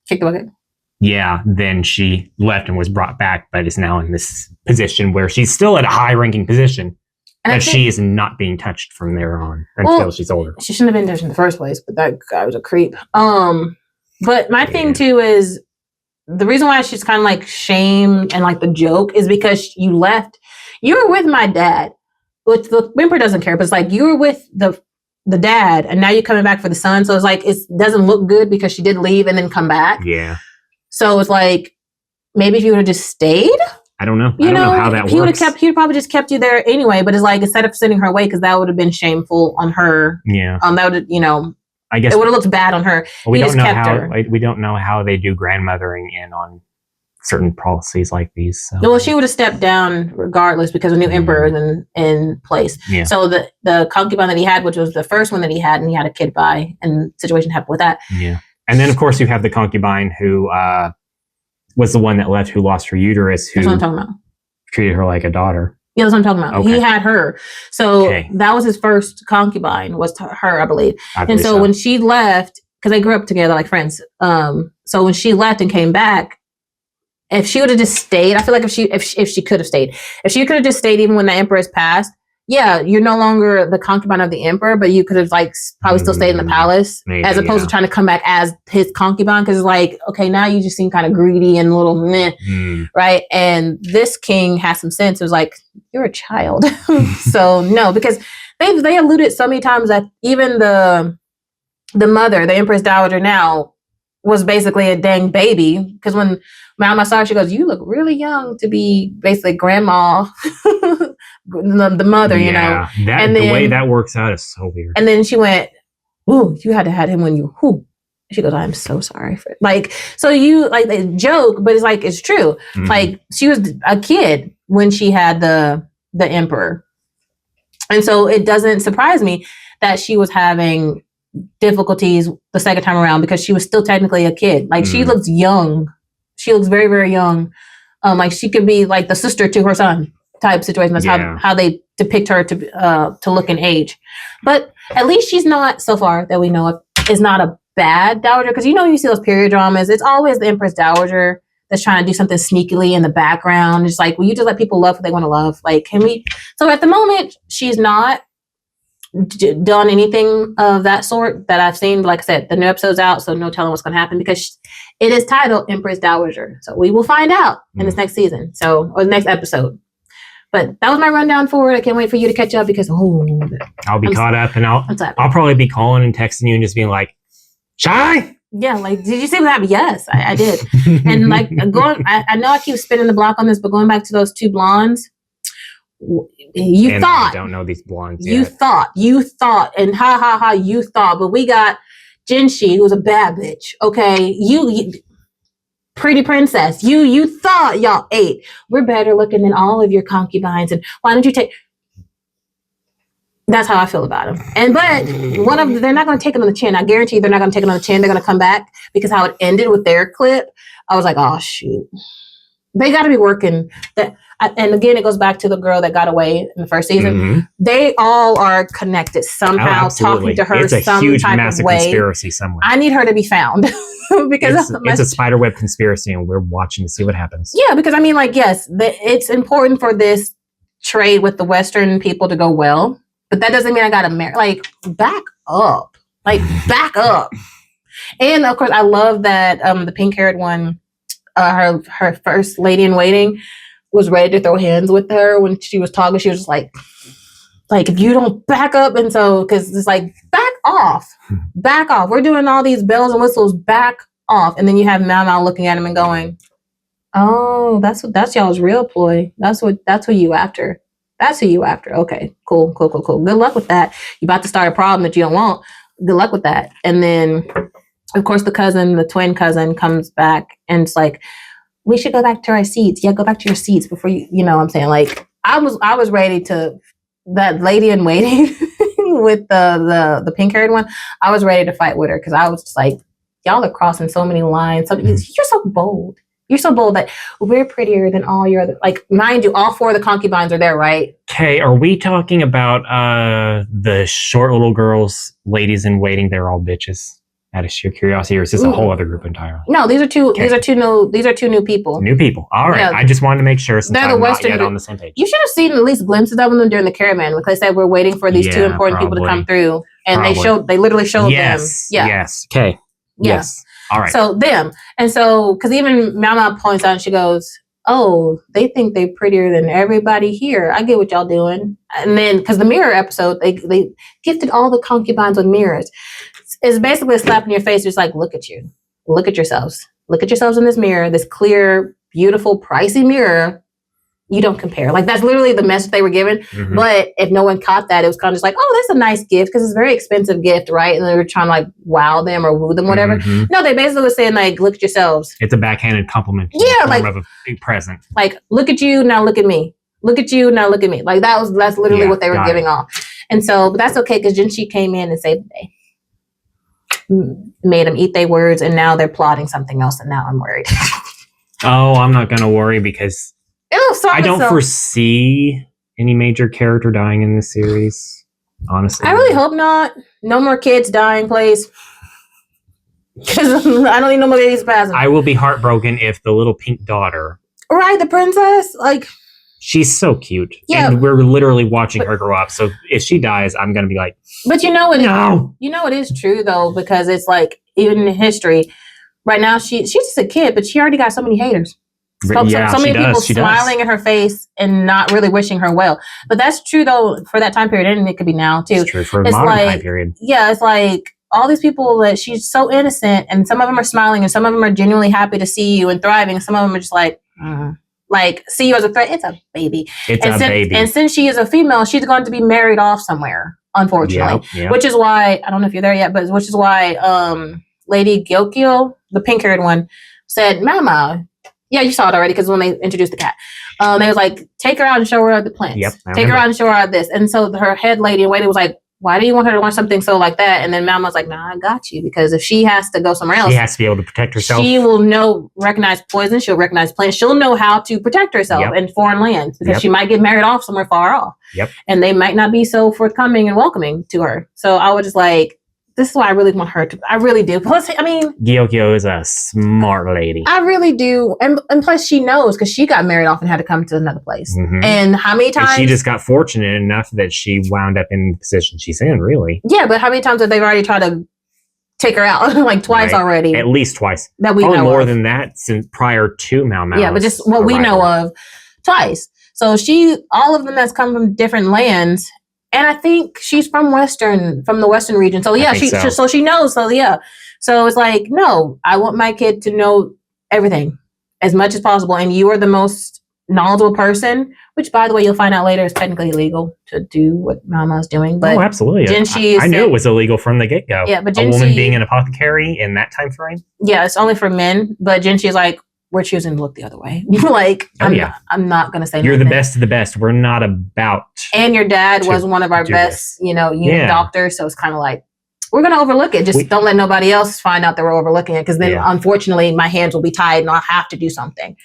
kicked the bucket. Yeah, then she left and was brought back, but is now in this position where she's still at a high-ranking position. And she is not being touched from there on until she's older. She shouldn't have been touched in the first place, but that guy was a creep. But my thing too is the reason why she's kind of like shamed and like the joke is because you left. You were with my dad, which the emperor doesn't care, but it's like you were with the dad, and now you're coming back for the son. So it's like it doesn't look good because she did leave and then come back. Yeah. So it's like maybe if you would have just stayed. I don't know. I don't know how that works. He probably just kept you there anyway. But it's like instead of sending her away, because that would have been shameful on her. Yeah. That would I guess it would have looked bad on her. Well, we don't know how they do grandmothering in on certain policies like these. So. Well, she would have stepped down regardless because a new emperor is in place. Yeah. So the concubine that he had, which was the first one that he had, and he had a kid by, and situation happened with that. Yeah. And then of course you have the concubine who was the one that left, who lost her uterus, who that's what I'm talking about. Treated her like a daughter. Yeah, that's what I'm talking about. Okay. He had her. So that was his first concubine, was her, I believe. And so when she left, because they grew up together like friends. So when she left and came back, if she would have just stayed, I feel like if she could have stayed, if she could have just stayed even when the empress passed, yeah, you're no longer the concubine of the emperor, but you could have like probably still stayed in the palace, maybe, as opposed to trying to come back as his concubine. Because like, okay, now you just seem kind of greedy and a little meh, right? And this king has some sense. It was like, you're a child, so no, because they alluded so many times that even the mother, the empress dowager now, was basically a dang baby. Because when Mama saw her, she goes, "You look really young to be basically grandma." the mother, you know. And then, the way that works out is so weird. And then she went, "Ooh, you had to have him when you who?" She goes, "I'm so sorry for it." Like, so you like they joke, but it's like it's true. Mm-hmm. Like she was a kid when she had the emperor, and so it doesn't surprise me that she was having difficulties the second time around because she was still technically a kid. Like she looks young. She looks very, very young. Like she could be like the sister to her son type situation. That's how they depict her to look in age. But at least she's not, so far that we know of, is not a bad dowager. Because you see those period dramas, it's always the empress dowager that's trying to do something sneakily in the background. It's like, will you just let people love what they want to love? Like, can we? So at the moment, she's not done anything of that sort that I've seen. But like I said, the new episode's out, so no telling what's going to happen because it is titled Empress Dowager. So we will find out in this next season, or the next episode. But that was my rundown for it. I can't wait for you to catch up because I'll be caught up, and I'll probably be calling and texting you and just being like, "Shy, Yeah, like, did you see what happened? Yes, I did. And like I know I keep spinning the block on this, but going back to those two blondes, you and thought I don't know these blondes you yet. thought, and ha ha ha, you thought, but we got Jinshi, who's a bad bitch. Okay, you pretty princess, you thought y'all ate. We're better looking than all of your concubines, and why don't you take? That's how I feel about him. And but they're not going to take him on the chin. I guarantee you they're not going to take him on the chin. They're going to come back because how it ended with their clip, I was like, oh shoot, they got to be working that. And again, it goes back to the girl that got away in the first season. Mm-hmm. They all are connected somehow, talking to her it's a some huge, type massive of way. Conspiracy somewhere. I need her to be found because it's a spiderweb conspiracy, and we're watching to see what happens. Yeah, because I mean, like, yes, it's important for this trade with the Western people to go well, but that doesn't mean I got to marry. Like, back up, back up. And of course, I love that the pink-haired one, her first lady in waiting, was ready to throw hands with her when she was talking. She was just like if you don't back up, and so because it's like back off. We're doing all these bells and whistles. Back off, and then you have Mao looking at him and going, "Oh, that's y'all's real ploy. That's who you after. That's who you after. Okay, cool. Good luck with that. You about to start a problem that you don't want. Good luck with that." And then, of course, the twin cousin, comes back and it's like, we should go back to our seats. Yeah, go back to your seats before you know what I'm saying? Like, I was ready to, that lady in waiting with the pink-haired one, I was ready to fight with her because I was just like, y'all are crossing so many lines. You're so bold. You're so bold that we're prettier than all your other, like, mind you, all four of the concubines are there, right? Okay, are we talking about the short little girls, ladies in waiting, they're all bitches? Out of sheer curiosity, or is this a whole other group entirely? No, these are two. Okay. These are two new people. New people. All right. Yeah. I just wanted to make sure since I'm not yet on the same page. You should have seen at least glimpses of them during the caravan because they said we're waiting for these two important people to come through, and they literally showed them. Yeah. Yes. Okay. Yeah. Yes. All right. So them, and so because even Mama points out, and she goes, "Oh, they think they're prettier than everybody here. I get what y'all doing." And then because the mirror episode, they gifted all the concubines with mirrors. It's basically a slap in your face. Just like, look at you. Look at yourselves. Look at yourselves in this mirror, this clear, beautiful, pricey mirror. You don't compare. Like, that's literally the message they were given. Mm-hmm. But if no one caught that, it was kind of just like, oh, that's a nice gift because it's a very expensive gift, right? And they were trying to like wow them or woo them, whatever. Mm-hmm. No, they basically were saying like, look at yourselves. It's a backhanded compliment. Yeah, like of a big present. Like, look at you, now look at me. Look at you, now look at me. Like that's literally what they were giving off. And so, but that's okay because Jinshi came in and saved the day. Made them eat their words, and now they're plotting something else, and now I'm worried. Oh, I'm not gonna worry because I don't foresee any major character dying in this series. Honestly, I really hope not. No more kids dying, please. Because I don't need no more babies passing. I will be heartbroken if the little pink daughter, right, the princess, like. She's so cute. Yeah. And we're literally watching her grow up. So if she dies, I'm going to be like, but you know it is true though, because it's like, even in history right now, she's just a kid, but she already got so many haters. So many people smiling in her face and not really wishing her well. But that's true though for that time period. And it could be now too. It's true for a modern time period. Yeah. It's like all these people that she's so innocent, and some of them are smiling and some of them are genuinely happy to see you and thriving. Some of them are just like, like, see you as a threat. It's a baby. Baby. And since she is a female, she's going to be married off somewhere, unfortunately. Yep. Which is why, I don't know if you're there yet, but which is why Lady Gyokyo, the pink-haired one, said, Mama. Yeah, you saw it already because when they introduced the cat. They was like, take her out and show her the plants. Yep, take her out and show her this. And so her head lady in waiting was like, why do you want her to want something so like that? And then Mama's like, nah, I got you. Because if she has to go somewhere else, she has to be able to protect herself. She will recognize poison. She'll recognize plants. She'll know how to protect herself in foreign lands because she might get married off somewhere far off. Yep. And they might not be so forthcoming and welcoming to her. So I was just like, this is why I really want her to. I really do. Plus, I mean, Gyokyo is a smart lady. I really do. And plus, she knows because she got married off and had to come to another place. Mm-hmm. And how many times? And she just got fortunate enough that she wound up in the position she's in, really. Yeah, but how many times have they already tried to take her out? Like twice already. At least twice. That we know more of. Than that since prior to Mao. Yeah, but just what we know of, twice. So all of them that's come from different lands. And I think she's from the Western region. So yeah, so she knows. So yeah. So it's like, no, I want my kid to know everything as much as possible. And you are the most knowledgeable person, which by the way, you'll find out later is technically illegal to do what Mama's doing. But absolutely. I knew it was illegal from the get-go. Yeah, but a woman being an apothecary in that time frame. Yeah, it's only for men. But Genshi's like, we're choosing to look the other way. Like, I'm not going to say You're the best of the best. We're not about. And your dad was one of our best, unit doctors. So it's kind of like, we're going to overlook it. Just don't let nobody else find out that we're overlooking it. Because then, unfortunately, my hands will be tied and I'll have to do something.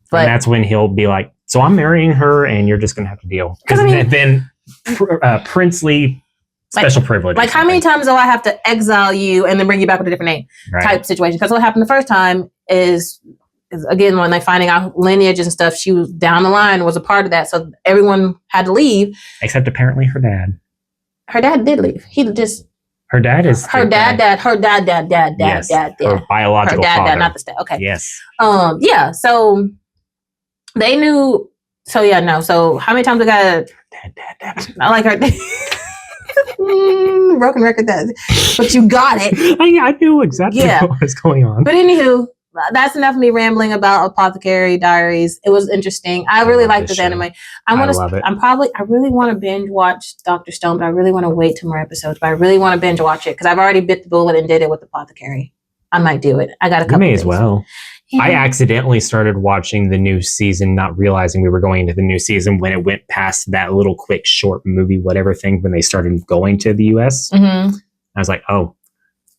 But and that's when he'll be like, so I'm marrying her and you're just going to have to deal. Because then princely special privilege. Like, how many times do I have to exile you and then bring you back with a different name type situation? Because what happened the first time is again, when they're finding out lineages and stuff, she was down the line, was a part of that. So everyone had to leave. Except apparently her dad. Her dad did leave. He just... Her dad is... Her dad. Her biological father. Not the step. Okay. Yes. Yeah, so they knew... So yeah, no. So how many times we got... Dad. I like her... broken record, but you got it. I knew exactly what was going on. But anywho, that's enough of me rambling about Apothecary Diaries. It was interesting. I really like this anime. I love it. I really want to binge watch Dr. Stone, but I really want to wait 2 more episodes. But I really want to binge watch it because I've already bit the bullet and did it with Apothecary. I might do it. I got a couple. You may as well. Yeah. I accidentally started watching the new season, not realizing we were going into the new season when it went past that little quick short movie, whatever thing, when they started going to the US. Mm-hmm. I was like, I'm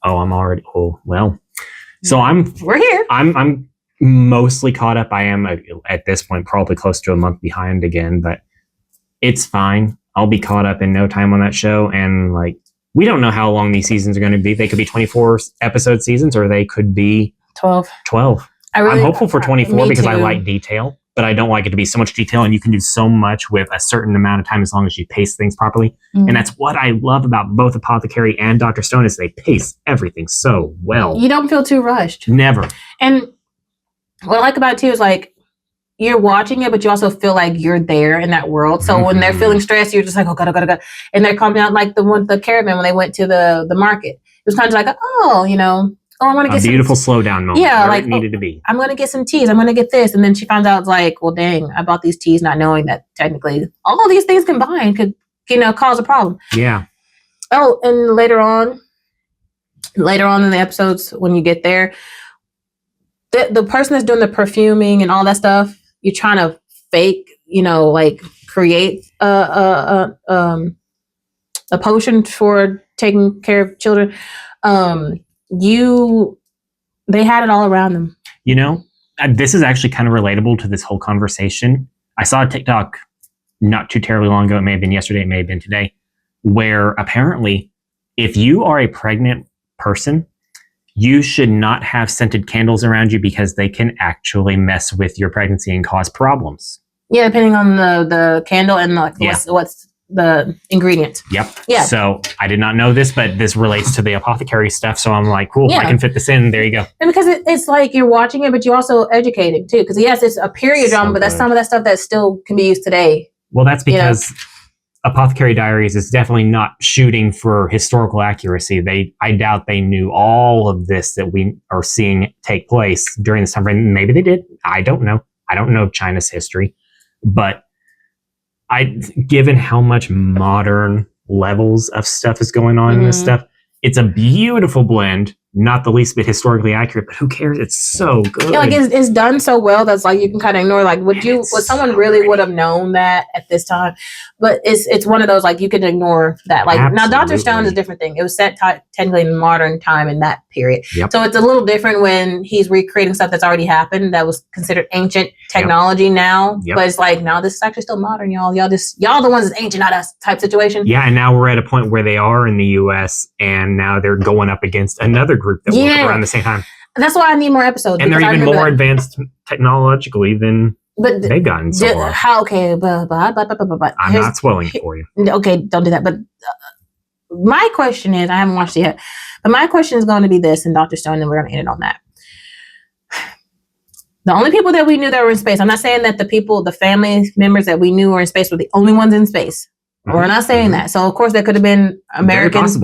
already, well. So we're here. I'm mostly caught up. I am at this point probably close to a month behind again, but it's fine. I'll be caught up in no time on that show. And like, we don't know how long these seasons are going to be. They could be 24 episode seasons, or they could be 12. I'm hopeful for 24 because I like detail, but I don't like it to be so much detail. And you can do so much with a certain amount of time as long as you pace things properly. Mm-hmm. And that's what I love about both Apothecary and Dr. Stone is they pace everything so well. You don't feel too rushed. Never. And what I like about it too is like, you're watching it, but you also feel like you're there in that world. So when they're feeling stressed, you're just like, oh God. And they're coming out like the caravan when they went to the market. It was kind of like, I want to get a beautiful slowdown moment. Yeah, like it needed to be. I'm going to get some teas. I'm going to get this. And then she finds out, it's like, well, dang, I bought these teas not knowing that technically all of these things combined could, cause a problem. Yeah. Oh, and later on in the episodes, when you get there, the person that's doing the perfuming and all that stuff, you're trying to fake, like create a potion for taking care of children. They had it all around them. This is actually kind of relatable to this whole conversation. I saw a TikTok not too terribly long ago. It may have been yesterday. It may have been today, where apparently if you are a pregnant person, you should not have scented candles around you because they can actually mess with your pregnancy and cause problems. Yeah, depending on the candle and what's the ingredients. Yep. Yeah. So I did not know this, but this relates to the apothecary stuff. So I'm like, cool, I can fit this in. There you go. And because it's like you're watching it, but you're also educating too. Because yes, it's a period drama, but that's some of that stuff that still can be used today. Well, that's because Apothecary Diaries is definitely not shooting for historical accuracy. I doubt they knew all of this that we are seeing take place during this time frame. Maybe they did. I don't know. I don't know China's history, but given how much modern levels of stuff is going on in this stuff, it's a beautiful blend, not the least bit historically accurate, but who cares? It's so good. Yeah, like it's done so well that's like you can kind of ignore. Like, would someone really would have known that at this time? But it's one of those like you can ignore that. Like Now, Dr. Stone is a different thing. It was set technically in modern time in that period. Yep. So it's a little different when he's recreating stuff that's already happened that was considered ancient technology now. Yep. But it's like, no, this is actually still modern, y'all. Y'all the ones that's ancient, not us type situation. Yeah, and now we're at a point where they are in the US and now they're going up against another group that work around the same time. That's why I need more episodes. And they're even more advanced technologically than they've gotten so far. I'm not spoiling it for you. Okay, don't do that. But my question is, I haven't watched it yet, but my question is going to be this, and Dr. Stone, and we're going to end it on that. The only people that we knew that were in space, I'm not saying that the family members that we knew were in space were the only ones in space. We're not saying that. So of course there could have been Americans,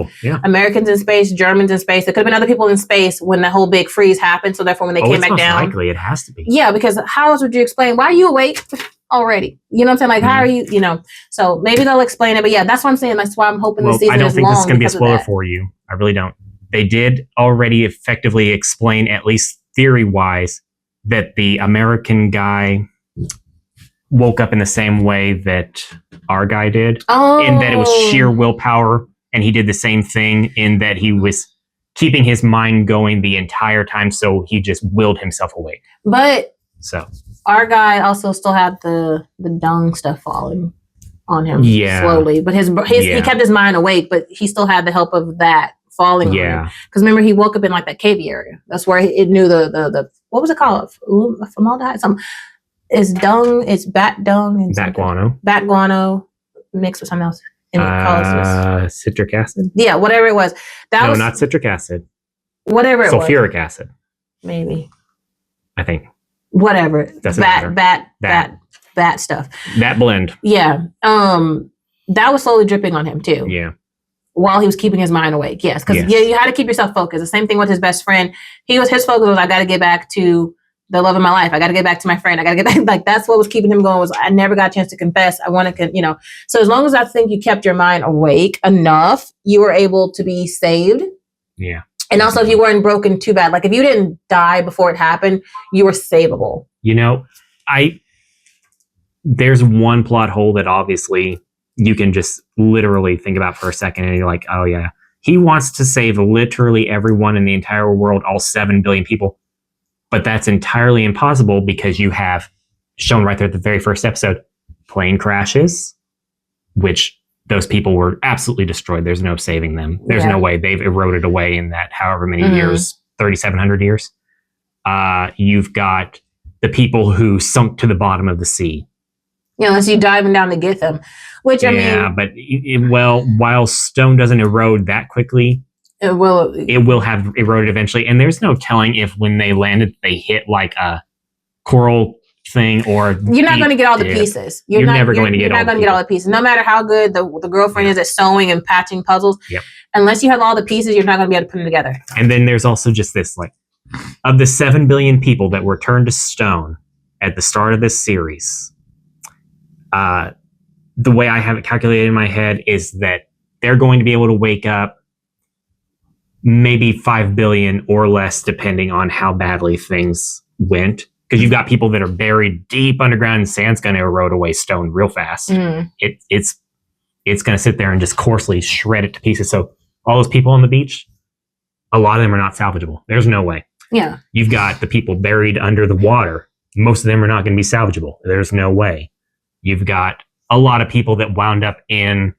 Americans in space, Germans in space. There could have been other people in space when that whole big freeze happened. So therefore, when they came back down, likely it has to be. Yeah, because how else would you explain why are you awake already? You know what I'm saying? Like how are you? You know. So maybe they'll explain it. But yeah, that's what I'm saying. That's why I'm hoping this season is long. I don't think this is going to be a spoiler for you. I really don't. They did already effectively explain, at least theory wise, that the American guy woke up in the same way that our guy did, in that it was sheer willpower, and he did the same thing in that he was keeping his mind going the entire time, so he just willed himself awake. But our guy also still had the dung stuff falling on him slowly, but he kept his mind awake, but he still had the help of that falling on him. Because remember, he woke up in like that cavey area. That's where it knew the what was it called? Formaldehyde? It's dung. It's bat dung and bat guano. Bat guano mixed with something else. Citric acid. Yeah, whatever it was. No, not citric acid. Whatever it was. Sulfuric acid. Maybe. I think. Whatever. Doesn't matter. Bat stuff. That blend. Yeah. That was slowly dripping on him too. Yeah. While he was keeping his mind awake. Yes. Because you had to keep yourself focused. The same thing with his best friend. His focus was, I got to get back to the love of my life. I got to get back to my friend. I got to get back. Like, that's what was keeping him going, was I never got a chance to confess. I want to, So as long as I think you kept your mind awake enough, you were able to be saved. Yeah. And also if you weren't broken too bad, like if you didn't die before it happened, you were savable. There's one plot hole that obviously you can just literally think about for a second and you're like, oh yeah, he wants to save literally everyone in the entire world, all 7 billion people. But that's entirely impossible because you have shown right there at the very first episode, plane crashes, which those people were absolutely destroyed. There's no saving them. There's no way. They've eroded away in that however many years, 3,700 years. You've got the people who sunk to the bottom of the sea. Unless you diving down to get them. Which, I mean... but while stone doesn't erode that quickly... It will have eroded eventually, and there's no telling if when they landed they hit like a coral thing or you're not going to get all the pieces. You're never going to get all the pieces. No matter how good the girlfriend is at sewing and patching puzzles, unless you have all the pieces, you're not going to be able to put them together. And then there's also just this, like, of the 7 billion people that were turned to stone at the start of this series, the way I have it calculated in my head is that they're going to be able to wake up maybe 5 billion or less, depending on how badly things went. Because you've got people that are buried deep underground and sand's going to erode away stone real fast. It's going to sit there and just coarsely shred it to pieces. So all those people on the beach, a lot of them are not salvageable. There's no way. Yeah. You've got the people buried under the water. Most of them are not going to be salvageable. There's no way. You've got a lot of people that wound up in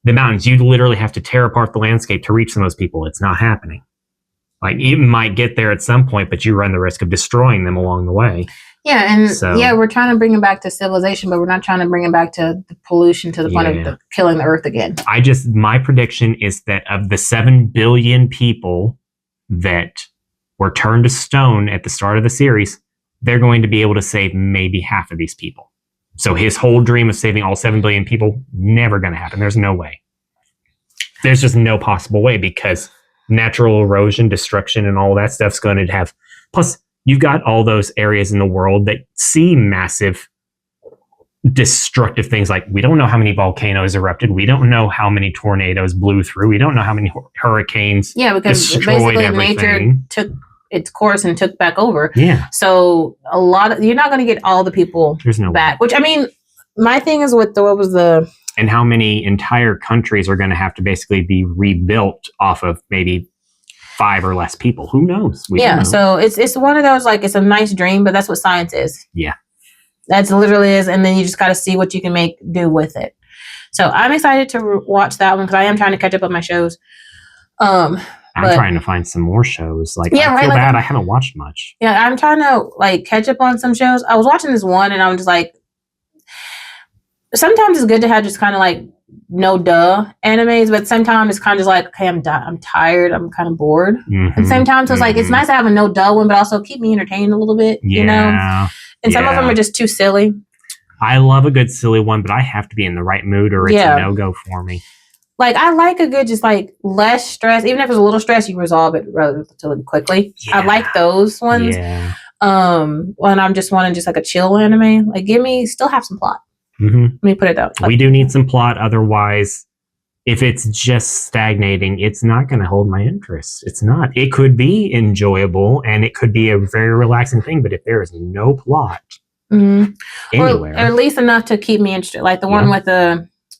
the mountains. You literally have to tear apart the landscape to reach some of those people. It's not happening. Like, you might get there at some point, but you run the risk of destroying them along the way. Yeah, and we're trying to bring it back to civilization, but we're not trying to bring it back to the pollution to the point of killing the earth again. My prediction is that of the 7 billion people that were turned to stone at the start of the series, they're going to be able to save maybe half of these people. So his whole dream of saving all 7 billion people, never going to happen. There's no way. There's just no possible way, because natural erosion, destruction, and all that stuff's going to have... Plus, you've got all those areas in the world that see massive destructive things. Like, we don't know how many volcanoes erupted. We don't know how many tornadoes blew through. We don't know how many hurricanes destroyed basically everything. Nature took its course and took back over. Yeah. So you're not going to get all the people back. Which, I mean, my thing is with and how many entire countries are going to have to basically be rebuilt off of maybe 5 or less people. Who knows? We don't know. So it's one of those, like, it's a nice dream, but that's what science is. Yeah. That's literally is. And then you just got to see what you can do with it. So I'm excited to watch that one, because I am trying to catch up on my shows. I'm trying to find some more shows. I feel bad I haven't watched much. Yeah, I'm trying to catch up on some shows. I was watching this one and I'm just like, sometimes it's good to have just kind of no duh animes, but sometimes it's kind of just like, okay, I'm tired, I'm kind of bored. At the same time, so it's it's nice to have a no duh one, but also keep me entertained a little bit, you know? And some of them are just too silly. I love a good silly one, but I have to be in the right mood or it's a no-go for me. Like, I like a good, just like less stress. Even if there's a little stress, you resolve it relatively quickly. Yeah. I like those ones. Yeah. When I'm just wanting just like a chill anime, like still have some plot. Mm-hmm. Let me put it that way. We do need some plot. Otherwise, if it's just stagnating, it's not going to hold my interest. It's not. It could be enjoyable and it could be a very relaxing thing, but if there is no plot anywhere, or at least enough to keep me interested, like the one with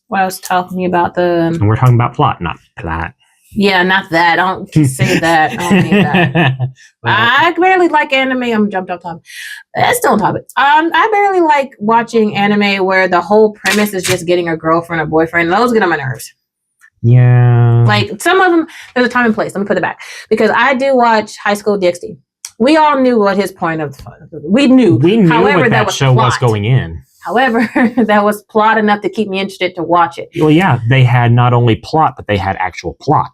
what I was talking to you about, and we're talking about plot, not plot. Yeah, not that. Don't say that. I don't need that. Well, I barely like anime. I'm jumped off topic. That's still on topic. I barely like watching anime where the whole premise is just getting a girlfriend or boyfriend. Those get on my nerves. Yeah. Like, some of them, there's a time and place. Let me put it back. Because I do watch High School DxD. We all knew what his point of... We knew. However, what that show was going in. However, that was plot enough to keep me interested to watch it. Well, yeah, they had not only plot, but they had actual plot.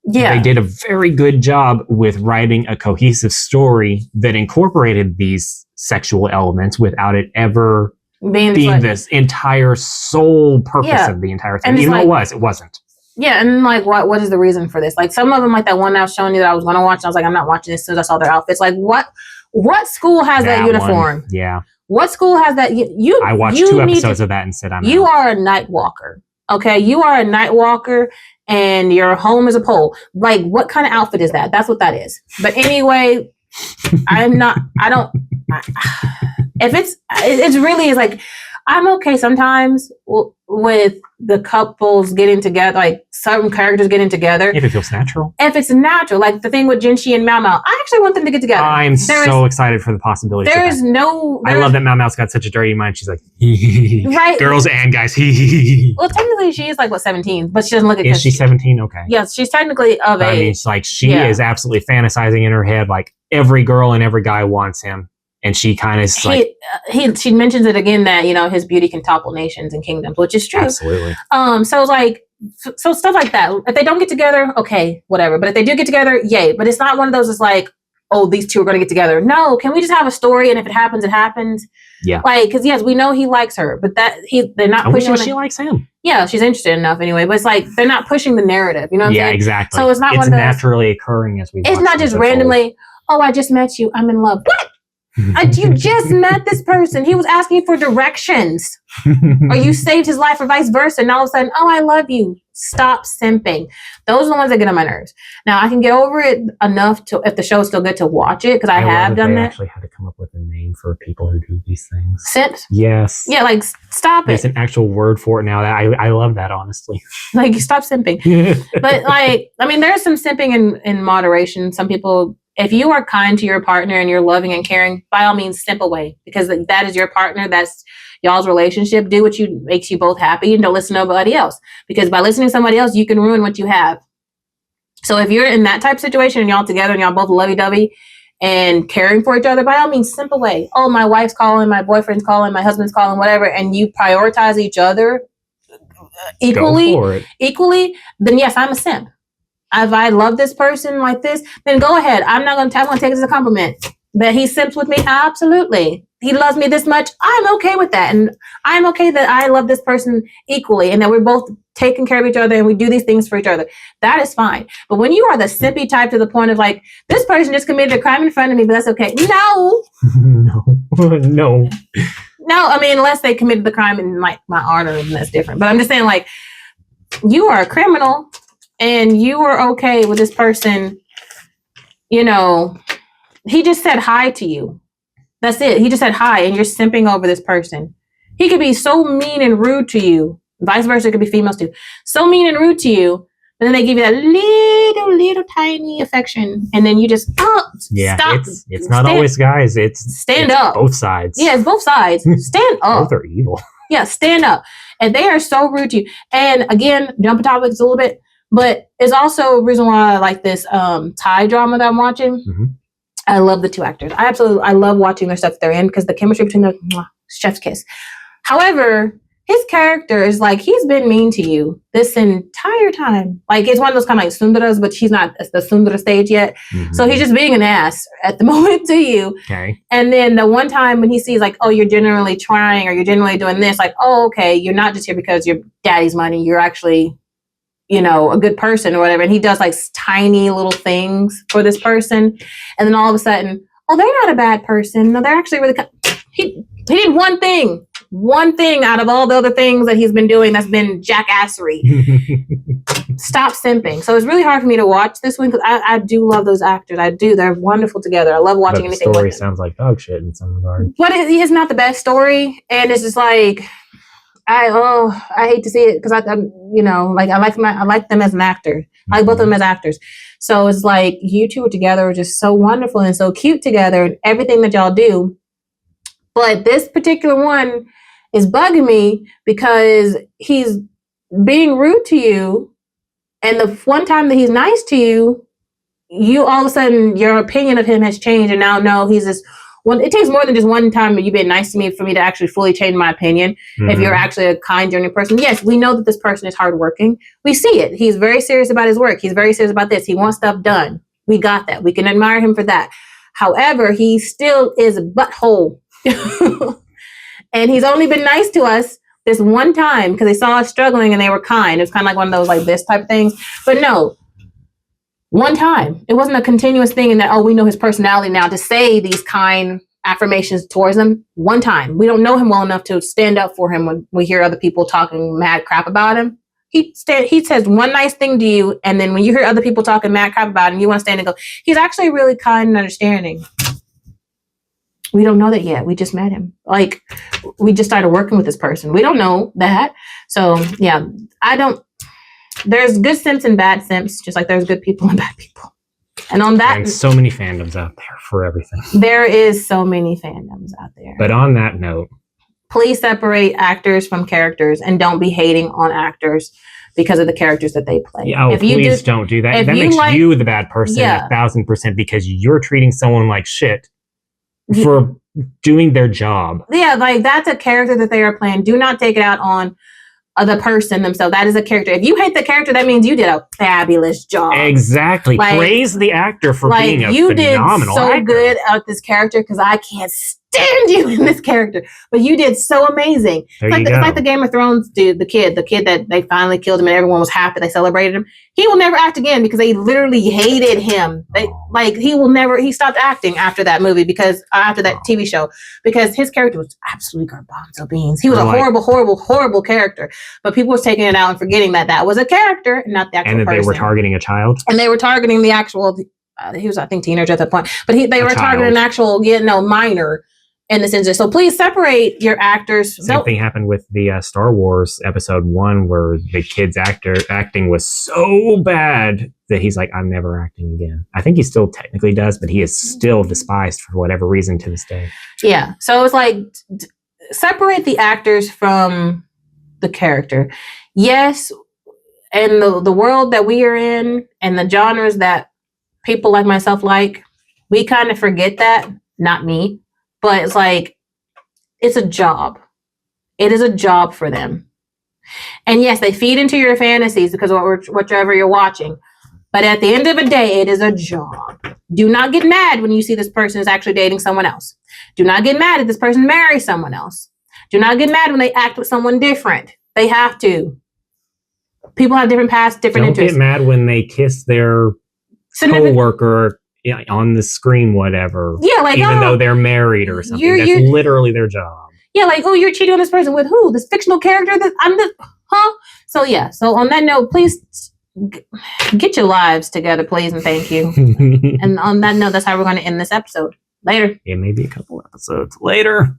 Yeah. They did a very good job with writing a cohesive story that incorporated these sexual elements without it ever being this entire sole purpose of the entire thing. Even though it wasn't. Yeah, and like, what is the reason for this? Like, some of them, like that one I was showing you that I was going to watch, and I was like, I'm not watching this as soon as I saw their outfits. Like, what school has that uniform? One, yeah. What school has that? I watched 2 episodes of that and said, You are a night walker, okay? You are a night walker, and your home is a pole. Like, what kind of outfit is that? That's what that is. But anyway, it really is like, I'm okay sometimes with the couples getting together, like certain characters getting together. If it feels natural. If it's natural, like the thing with Jinshi and Mao Mao, I actually want them to get together. I'm so excited for the possibility. I love that Mao Mao's got such a dirty mind. She's like, right, girls and guys. Well, technically she is like 17, but she doesn't look at. Is she 17? Okay. Yes, she's technically of age. I mean, it's like she is absolutely fantasizing in her head, like every girl and every guy wants him. And she kind of she mentions it again that, his beauty can topple nations and kingdoms, which is true. Absolutely. So stuff like that. If they don't get together, okay, whatever. But if they do get together, yay. But it's not one of those that's like, oh, these two are going to get together. No, can we just have a story? And if it happens, it happens. Yeah. Like, because yes, we know he likes her, but they're not pushing. We know she likes him. Yeah, she's interested enough anyway. But it's like they're not pushing the narrative. You know what I'm saying? Yeah, exactly. So it's not one of those naturally occurring as we. It's not just randomly. Oh, I just met you. I'm in love. What? You just met this person. He was asking for directions. Or you saved his life or vice versa. And all of a sudden, oh, I love you. Stop simping. Those are the ones that get on my nerves. Now, I can get over it enough to, if the show is still good, to watch it, because I have done that. They actually had to come up with a name for people who do these things. Simps? Yes. Yeah, like, stop it. There's an actual word for it now. I love that, honestly. Like, stop simping. But, like, I mean, there's some simping in moderation. Some people... If you are kind to your partner and you're loving and caring, by all means, simp away, because that is your partner. That's y'all's relationship. Do what makes you both happy, and don't listen to nobody else, because by listening to somebody else, you can ruin what you have. So if you're in that type of situation and y'all together and y'all both lovey-dovey and caring for each other, by all means, simp away. Oh, my wife's calling, my boyfriend's calling, my husband's calling, whatever, and you prioritize each other equally, then yes, I'm a simp. If I love this person like this, then go ahead. I'm going to take it as a compliment. That he simps with me? Absolutely. He loves me this much? I'm okay with that. And I'm okay that I love this person equally and that we're both taking care of each other and we do these things for each other. That is fine. But when you are the simpy type to the point of like, this person just committed a crime in front of me, but that's okay. No. No. No, I mean, unless they committed the crime in my honor, then that's different. But I'm just saying, like, you are a criminal. And you were okay with this person, he just said hi to you. That's it. He just said hi, and you're simping over this person. He could be so mean and rude to you. Vice versa, it could be females too. So mean and rude to you, but then they give you that little tiny affection, and then you just stop. It's not always guys. It's up. Both sides. Yeah, it's both sides. Stand up. Both are evil. Yeah, stand up. And they are so rude to you. And again, jumping topics a little bit. But it's also a reason why I like this Thai drama that I'm watching. Mm-hmm. I love the 2 actors. I love watching their stuff they're in, because the chemistry between them, chef's kiss. However, his character is like, he's been mean to you this entire time. Like, it's one of those kind of like sundaras, but she's not at the sundara stage yet. Mhm. So he's just being an ass at the moment to you. Okay. And then the one time when he sees like, oh, you're generally trying, or you're generally doing this, like, oh, okay, you're not just here because you're daddy's money. You're actually, you know, a good person or whatever. And he does like tiny little things for this person. And then all of a sudden, oh, they're not a bad person. No, they're actually really, he did one thing out of all the other things that he's been doing that's been jackassery. Stop simping. So it's really hard for me to watch this one, because I do love those actors. I do. They're wonderful together. I love watching anything The story with them. sounds like dog shit in some regard. But it is not the best story, and it's just like, I hate to see it, because I'm, you know, like I like them as an actor. I like both of them as actors. So it's like, you two together are just so wonderful and so cute together, and everything that y'all do. But this particular one is bugging me because he's being rude to you, and the one time that he's nice to you, you all of a sudden your opinion of him has changed, and now no, he's this one. It takes more than just one time that you've been nice to me for me to actually fully change my opinion. Mm-hmm. If you're actually a kind, genuine person, yes, we know that this person is hardworking. We see it. He's very serious about his work. He's very serious about this. He wants stuff done. We got that. We can admire him for that. However, he still is a butthole. And he's only been nice to us this one time because they saw us struggling and they were kind. It was kind of like one of those like this type of things. But no, one time. It wasn't a continuous thing in that, oh, we know his personality now to say these kind affirmations towards him. One time. We don't know him well enough to stand up for him when we hear other people talking mad crap about him. He says one nice thing to you, and then when you hear other people talking mad crap about him, you want to stand and go, he's actually really kind and understanding. We don't know that yet. We just met him. Like, we just started working with this person. We don't know that. So, yeah, there's good simps and bad simps, just like there's good people and bad people. And on that... And so many fandoms out there for everything. There is so many fandoms out there. But on that note... Please separate actors from characters, and don't be hating on actors because of the characters that they play. Yeah, please don't do that. That makes you the bad person 1,000%, because you're treating someone like shit for doing their job. Yeah, like that's a character that they are playing. Do not take it out on the person themselves. That is a character. If you hate the character, that means you did a fabulous job. Exactly. Like, praise the actor for being a phenomenal actor. You did so good at this character, because I can't stand you in this character. But you did so amazing. It's like the Game of Thrones dude, the kid that they finally killed him and everyone was happy. They celebrated him. He will never act again because they literally hated him. He stopped acting after that movie, because after that TV show, because his character was absolutely garbanzo beans. He was a horrible character. But people was taking it out and forgetting that was a character, not the actual person. And that they were targeting a child. And they were targeting the actual, he was, I think, teenager at that point. But they were targeting an actual, minor in the sense. So please separate your actors. Same thing happened with the Star Wars episode 1, where the kid's acting was so bad that he's like, I'm never acting again. I think he still technically does, but he is still despised for whatever reason to this day. Yeah. So it's like, separate the actors from the character. Yes, and the world that we are in and the genres that people like myself like, we kind of forget that. Not me, but it's like, it's a job. It is a job for them. And yes, they feed into your fantasies because of whatever you're watching. But at the end of the day, it is a job. Do not get mad when you see this person is actually dating someone else. Do not get mad if this person marries someone else. Do not get mad when they act with someone different. They have to. People have different paths, different interests. Don't get mad when they kiss their co-worker on the screen, whatever. Yeah, like, even though they're married or something. That's literally their job. Yeah, like, oh, you're cheating on this person with who? This fictional character? So yeah. So on that note, please get your lives together, please, and thank you. And on that note, that's how we're going to end this episode. Later. It may be a couple episodes later.